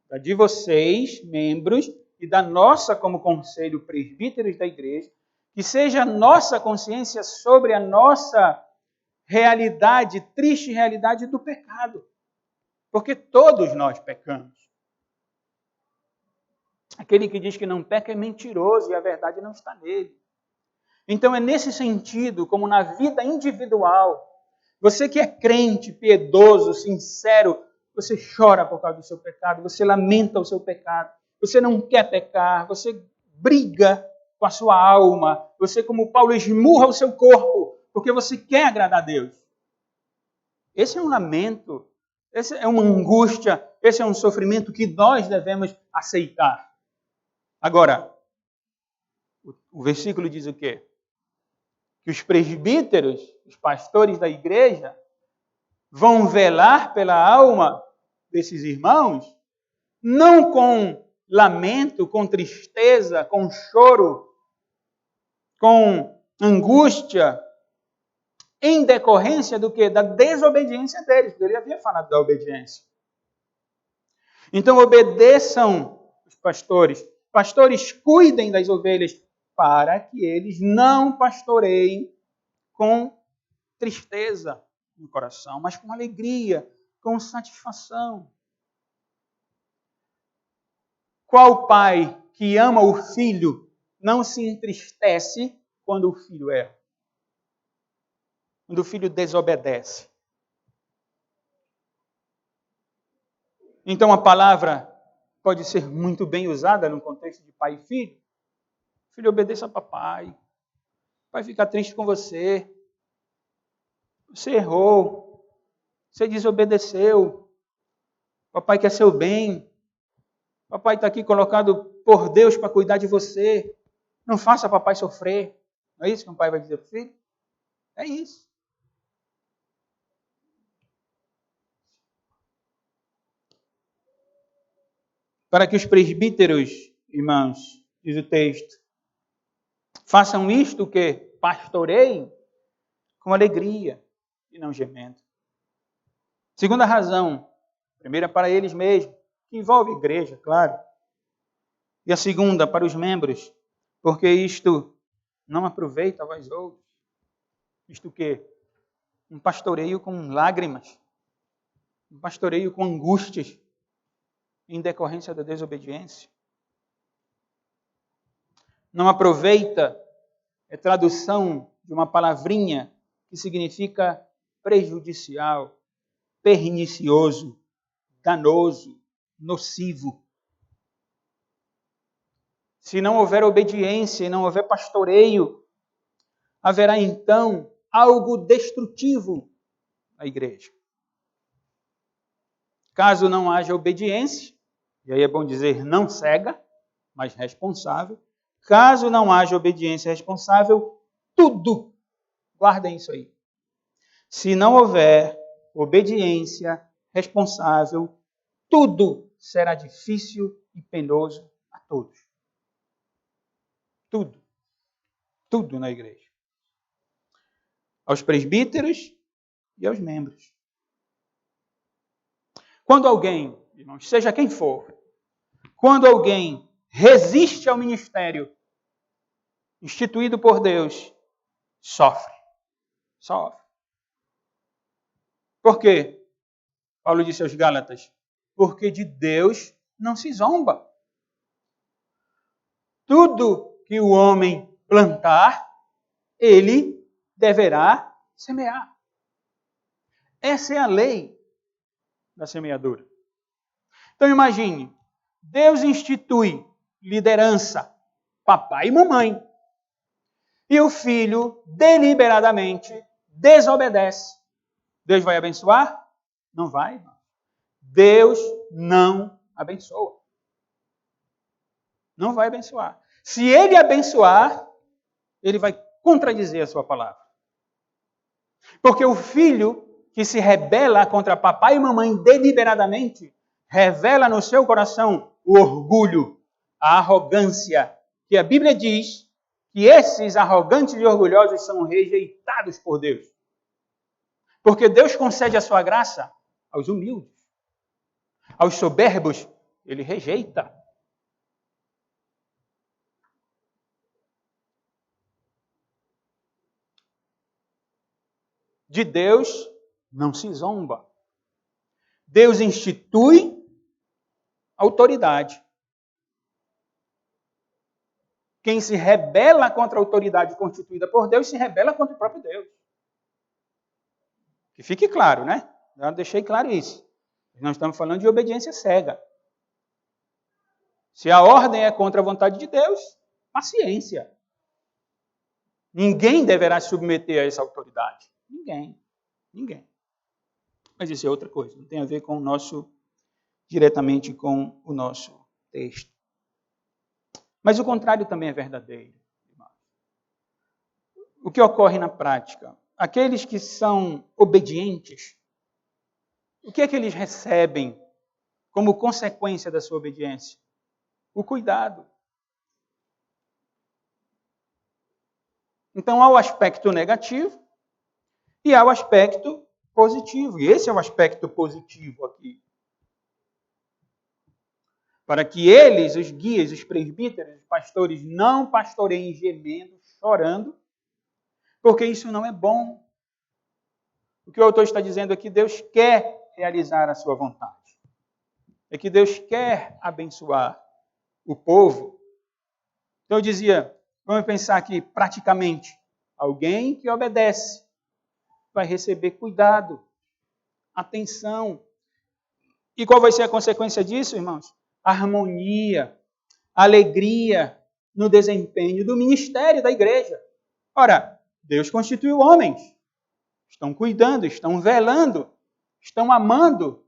Speaker 1: da de vocês, membros, e da nossa como conselho presbíteros da igreja, que seja a nossa consciência sobre a nossa realidade, triste realidade do pecado. Porque todos nós pecamos. Aquele que diz que não peca é mentiroso e a verdade não está nele. Então é nesse sentido, como na vida individual, você que é crente, piedoso, sincero, você chora por causa do seu pecado, você lamenta o seu pecado, você não quer pecar, você briga com a sua alma, você, como Paulo, esmurra o seu corpo, porque você quer agradar a Deus. Esse é um lamento, esse é uma angústia, esse é um sofrimento que nós devemos aceitar. Agora, o versículo diz o quê? Que os presbíteros, os pastores da igreja, vão velar pela alma desses irmãos, não com lamento, com tristeza, com choro, com angústia, em decorrência do quê? Da desobediência deles, porque ele havia falado da obediência. Então obedeçam os pastores. Pastores, cuidem das ovelhas para que eles não pastoreiem com tristeza no coração, mas com alegria, com satisfação. Qual pai que ama o filho não se entristece quando o filho erra? Quando o filho desobedece? Então a palavra pode ser muito bem usada no contexto de pai e filho. Filho, obedeça a papai. O pai fica triste com você. Você errou. Você desobedeceu. Papai quer seu bem. Papai está aqui colocado por Deus para cuidar de você. Não faça papai sofrer. Não é isso que um pai vai dizer para o filho? É isso. Para que os presbíteros, irmãos, diz o texto, façam isto que pastoreiem com alegria e não gemendo. Segunda razão, primeira para eles mesmos, que envolve a igreja, claro. E a segunda para os membros, porque isto não aproveita a vós outros. Isto que? Um pastoreio com lágrimas, um pastoreio com angústias, em decorrência da desobediência. Não aproveita é tradução de uma palavrinha que significa prejudicial, pernicioso, danoso, nocivo. Se não houver obediência e não houver pastoreio, haverá então algo destrutivo na igreja. Caso não haja obediência, e aí é bom dizer não cega, mas responsável. Caso não haja obediência responsável, tudo, guardem isso aí. Se não houver obediência responsável, tudo será difícil e penoso a todos. Tudo. Tudo na igreja. Aos presbíteros e aos membros. Quando alguém, irmãos, seja quem for, quando alguém resiste ao ministério instituído por Deus, sofre. Sofre. Por quê? Paulo disse aos Gálatas, porque de Deus não se zomba. Tudo que o homem plantar, ele deverá semear. Essa é a lei da semeadura. Então imagine, Deus institui liderança, papai e mamãe, e o filho deliberadamente desobedece. Deus vai abençoar? Não vai. Deus não abençoa. Não vai abençoar. Se ele abençoar, ele vai contradizer a sua palavra. Porque o filho que se rebela contra papai e mamãe deliberadamente revela no seu coração o orgulho, a arrogância, que a Bíblia diz que esses arrogantes e orgulhosos são rejeitados por Deus. Porque Deus concede a sua graça aos humildes. Aos soberbos, ele rejeita. De Deus não se zomba. Deus institui autoridade. Quem se rebela contra a autoridade constituída por Deus, se rebela contra o próprio Deus. Que fique claro, né? Já deixei claro isso. Nós estamos falando de obediência cega. Se a ordem é contra a vontade de Deus, paciência. Ninguém deverá se submeter a essa autoridade. Ninguém. Mas isso é outra coisa. Não tem a ver com diretamente com o nosso texto. Mas o contrário também é verdadeiro. O que ocorre na prática? Aqueles que são obedientes, o que é que eles recebem como consequência da sua obediência? O cuidado. Então há o aspecto negativo e há o aspecto positivo. E esse é o aspecto positivo aqui. Para que eles, os guias, os presbíteros, os pastores, não pastoreiem gemendo, chorando, porque isso não é bom. O que o autor está dizendo é que Deus quer realizar a sua vontade. É que Deus quer abençoar o povo. Então eu dizia, vamos pensar aqui praticamente, alguém que obedece vai receber cuidado, atenção. E qual vai ser a consequência disso, irmãos? Harmonia, alegria no desempenho do ministério da igreja. Ora, Deus constituiu homens. Estão cuidando, estão velando, estão amando,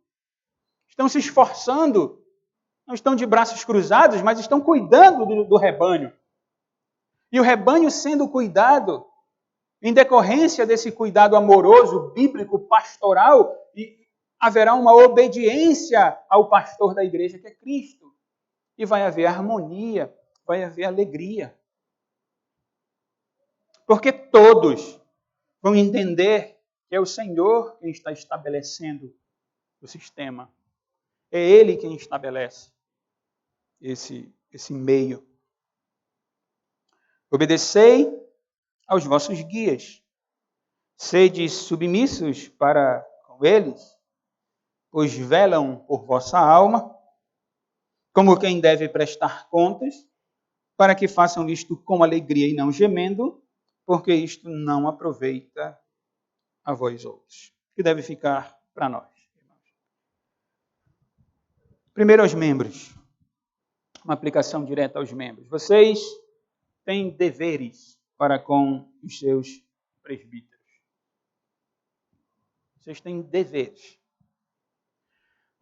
Speaker 1: estão se esforçando, não estão de braços cruzados, mas estão cuidando do rebanho. E o rebanho sendo cuidado, em decorrência desse cuidado amoroso, bíblico, pastoral, haverá uma obediência ao pastor da igreja, que é Cristo. E vai haver harmonia, vai haver alegria. Porque todos vão entender que é o Senhor quem está estabelecendo o sistema. É Ele quem estabelece esse meio. Obedecei aos vossos guias. Sede submissos para com eles, pois velam por vossa alma, como quem deve prestar contas, para que façam isto com alegria e não gemendo, porque isto não aproveita a vós outros. Que deve ficar para nós. Primeiro aos membros. Uma aplicação direta aos membros. Vocês têm deveres para com os seus presbíteros. Vocês têm deveres.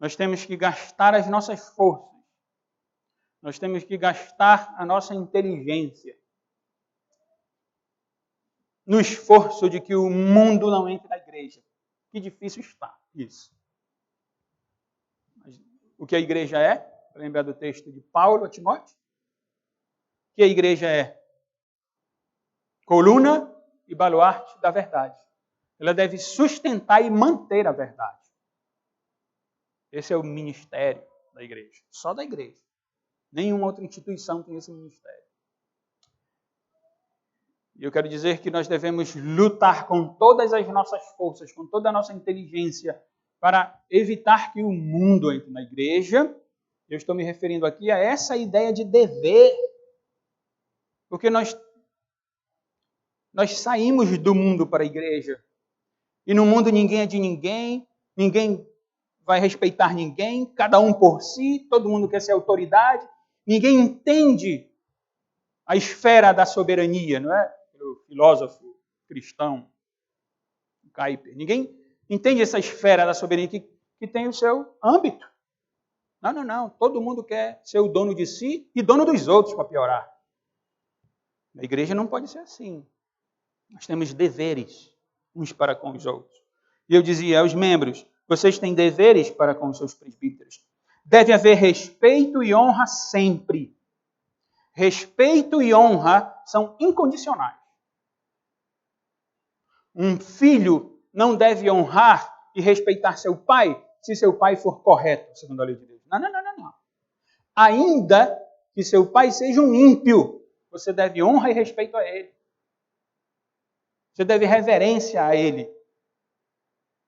Speaker 1: Nós temos que gastar as nossas forças. Nós temos que gastar a nossa inteligência no esforço de que o mundo não entre na igreja. Que difícil está isso. Mas o que a igreja é? Lembrar do texto de Paulo a Timóteo? Que a igreja é coluna e baluarte da verdade. Ela deve sustentar e manter a verdade. Esse é o ministério da igreja. Só da igreja. Nenhuma outra instituição tem esse ministério. E eu quero dizer que nós devemos lutar com todas as nossas forças, com toda a nossa inteligência, para evitar que o mundo entre na igreja. Eu estou me referindo aqui a essa ideia de dever. Porque nós saímos do mundo para a igreja. E no mundo ninguém é de ninguém, ninguém vai respeitar ninguém, cada um por si, todo mundo quer ser autoridade. Ninguém entende a esfera da soberania, não é? O filósofo cristão, Kuyper. Ninguém entende essa esfera da soberania que tem o seu âmbito. Não. Todo mundo quer ser o dono de si e dono dos outros, para piorar. A igreja não pode ser assim. Nós temos deveres. uns para com os outros. E eu dizia aos membros, vocês têm deveres para com os seus presbíteros. Deve haver respeito e honra sempre. Respeito e honra são incondicionais. Um filho não deve honrar e respeitar seu pai se seu pai for correto, segundo a lei de Deus. Não. Ainda que seu pai seja um ímpio, você deve honra e respeito a ele. Você deve reverência a ele.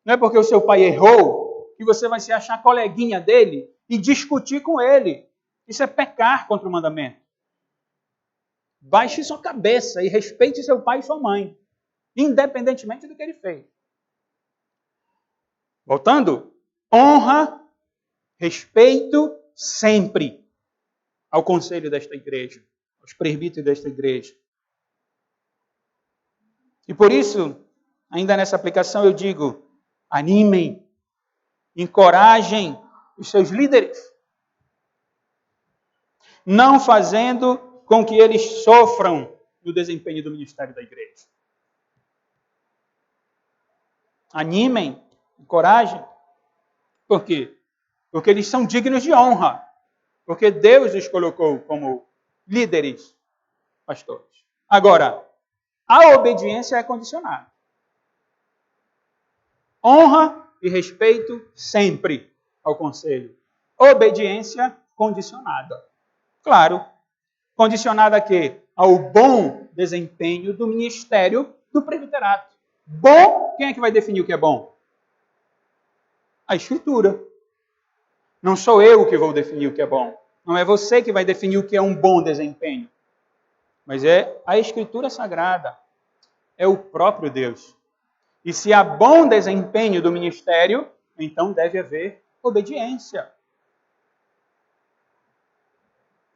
Speaker 1: Não é porque o seu pai errou que você vai se achar coleguinha dele e discutir com ele. Isso é pecar contra o mandamento. Baixe sua cabeça e respeite seu pai e sua mãe, independentemente do que ele fez. Voltando, honra, respeito sempre ao conselho desta igreja, aos presbíteros desta igreja. E por isso, ainda nessa aplicação eu digo, animem, encorajem os seus líderes, não fazendo com que eles sofram no desempenho do ministério da igreja. Animem, encorajem. Por quê? Porque eles são dignos de honra. Porque Deus os colocou como líderes, pastores. Agora, a obediência é condicionada. Honra e respeito sempre ao conselho. Obediência condicionada. Claro, condicionada a quê? Ao bom desempenho do ministério do presbiterato. Bom, quem é que vai definir o que é bom? A Escritura. Não sou eu que vou definir o que é bom. Não é você que vai definir o que é um bom desempenho. Mas é a Escritura Sagrada. É o próprio Deus. E se há bom desempenho do ministério, então deve haver obediência.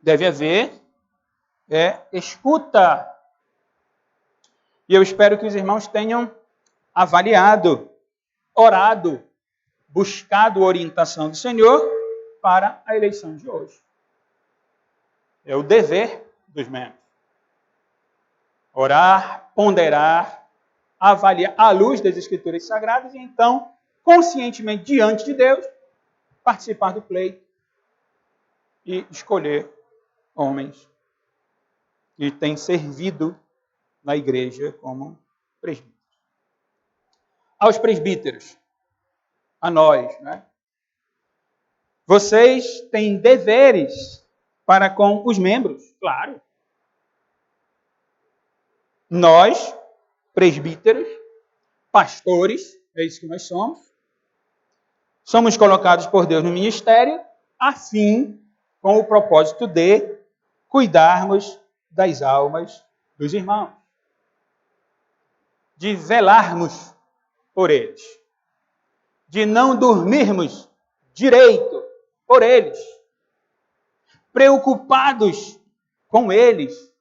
Speaker 1: Deve haver escuta. E eu espero que os irmãos tenham avaliado, orado, buscado a orientação do Senhor para a eleição de hoje. É o dever dos membros. Orar, ponderar, avaliar à luz das Escrituras Sagradas e então, conscientemente diante de Deus, participar do pleito e escolher homens que têm servido na igreja como presbíteros. Aos presbíteros, a nós, né? Vocês têm deveres para com os membros, claro. Nós, presbíteros, pastores, é isso que nós somos colocados por Deus no ministério, assim, com o propósito de cuidarmos das almas dos irmãos, de velarmos por eles, de não dormirmos direito por eles, preocupados com eles,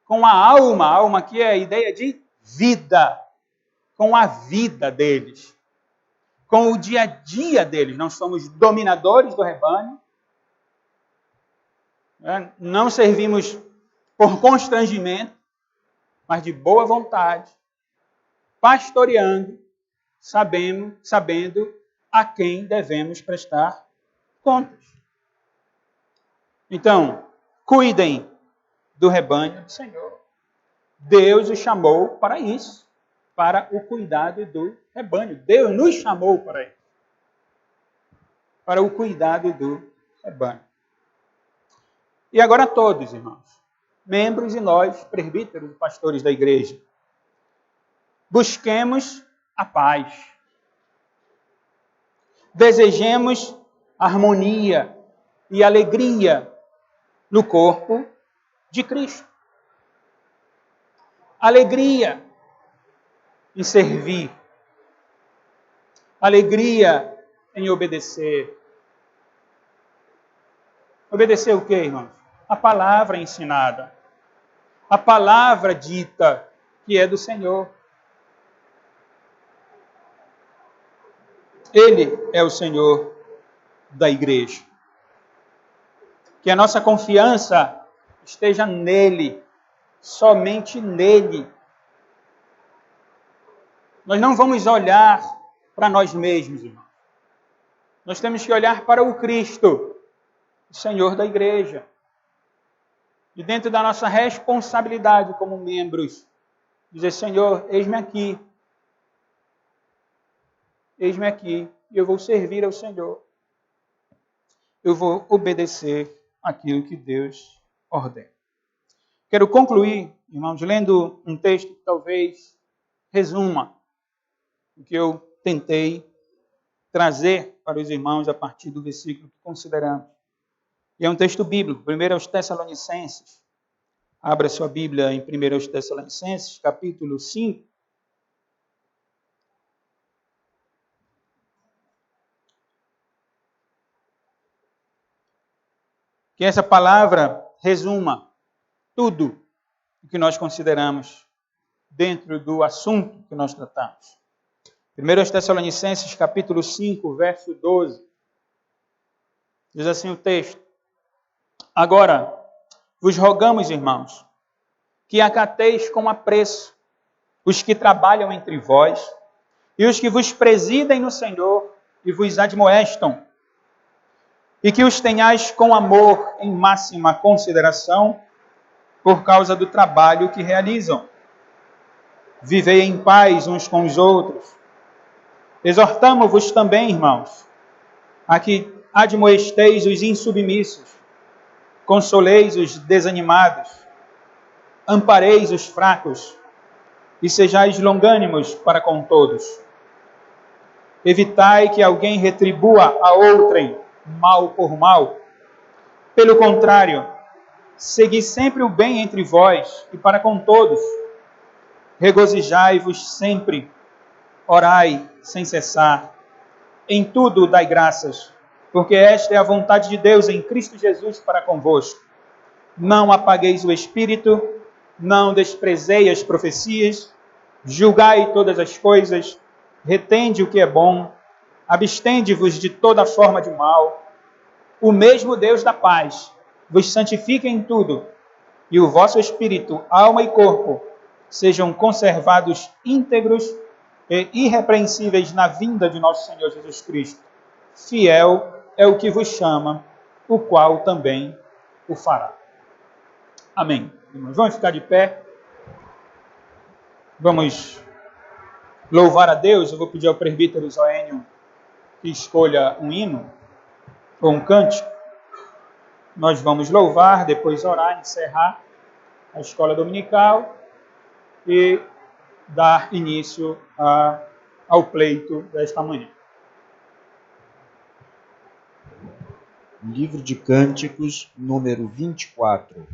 Speaker 1: com a alma que é a ideia de vida, com a vida deles, com o dia a dia deles. Nós somos dominadores do rebanho, não servimos por constrangimento, mas de boa vontade, pastoreando, sabendo a quem devemos prestar contas. Então, cuidem do rebanho do Senhor. Deus os chamou para isso, para o cuidado do rebanho. Deus nos chamou para isso, para o cuidado do rebanho. E agora todos, irmãos, membros e nós, presbíteros e pastores da igreja, busquemos a paz. Desejemos harmonia e alegria no corpo de Cristo. Alegria em servir. Alegria em obedecer. Obedecer o quê, irmãos? A palavra ensinada. A palavra dita, que é do Senhor. Ele é o Senhor da igreja. Que a nossa confiança esteja nele, somente nele. Nós não vamos olhar para nós mesmos, irmão. Nós temos que olhar para o Cristo, o Senhor da igreja. E dentro da nossa responsabilidade como membros, dizer, Senhor, eis-me aqui, e eu vou servir ao Senhor. Eu vou obedecer aquilo que Deus ordena. Quero concluir, irmãos, lendo um texto que talvez resuma o que eu tentei trazer para os irmãos a partir do versículo que consideramos. E é um texto bíblico, 1 aos Tessalonicenses. Abra sua Bíblia em 1 aos Tessalonicenses, capítulo 5. Que essa palavra resuma tudo o que nós consideramos dentro do assunto que nós tratamos. 1 aos Tessalonicenses, capítulo 5, verso 12. Diz assim o texto. Agora, vos rogamos, irmãos, que acateis com apreço os que trabalham entre vós e os que vos presidem no Senhor e vos admoestam, e que os tenhais com amor em máxima consideração por causa do trabalho que realizam. Vivei em paz uns com os outros. Exortamo-vos também, irmãos, a que admoesteis os insubmissos, consoleis os desanimados, ampareis os fracos e sejais longânimos para com todos. Evitai que alguém retribua a outrem mal por mal. Pelo contrário, segui sempre o bem entre vós e para com todos. Regozijai-vos sempre, orai sem cessar. Em tudo dai graças, porque esta é a vontade de Deus em Cristo Jesus para convosco. Não apagueis o Espírito, não desprezei as profecias, julgai todas as coisas, retende o que é bom, abstende-vos de toda forma de mal. O mesmo Deus da paz vos santifique em tudo, e o vosso espírito, alma e corpo sejam conservados íntegros e irrepreensíveis na vinda de nosso Senhor Jesus Cristo. Fiel é o que vos chama, o qual também o fará. Amém. Irmãos, vamos ficar de pé. Vamos louvar a Deus. Eu vou pedir ao presbítero Zoênio que escolha um hino ou um cântico. Nós vamos louvar, depois orar, encerrar a escola dominical e dar início ao pleito desta manhã.
Speaker 2: Livro de Cânticos, número 24.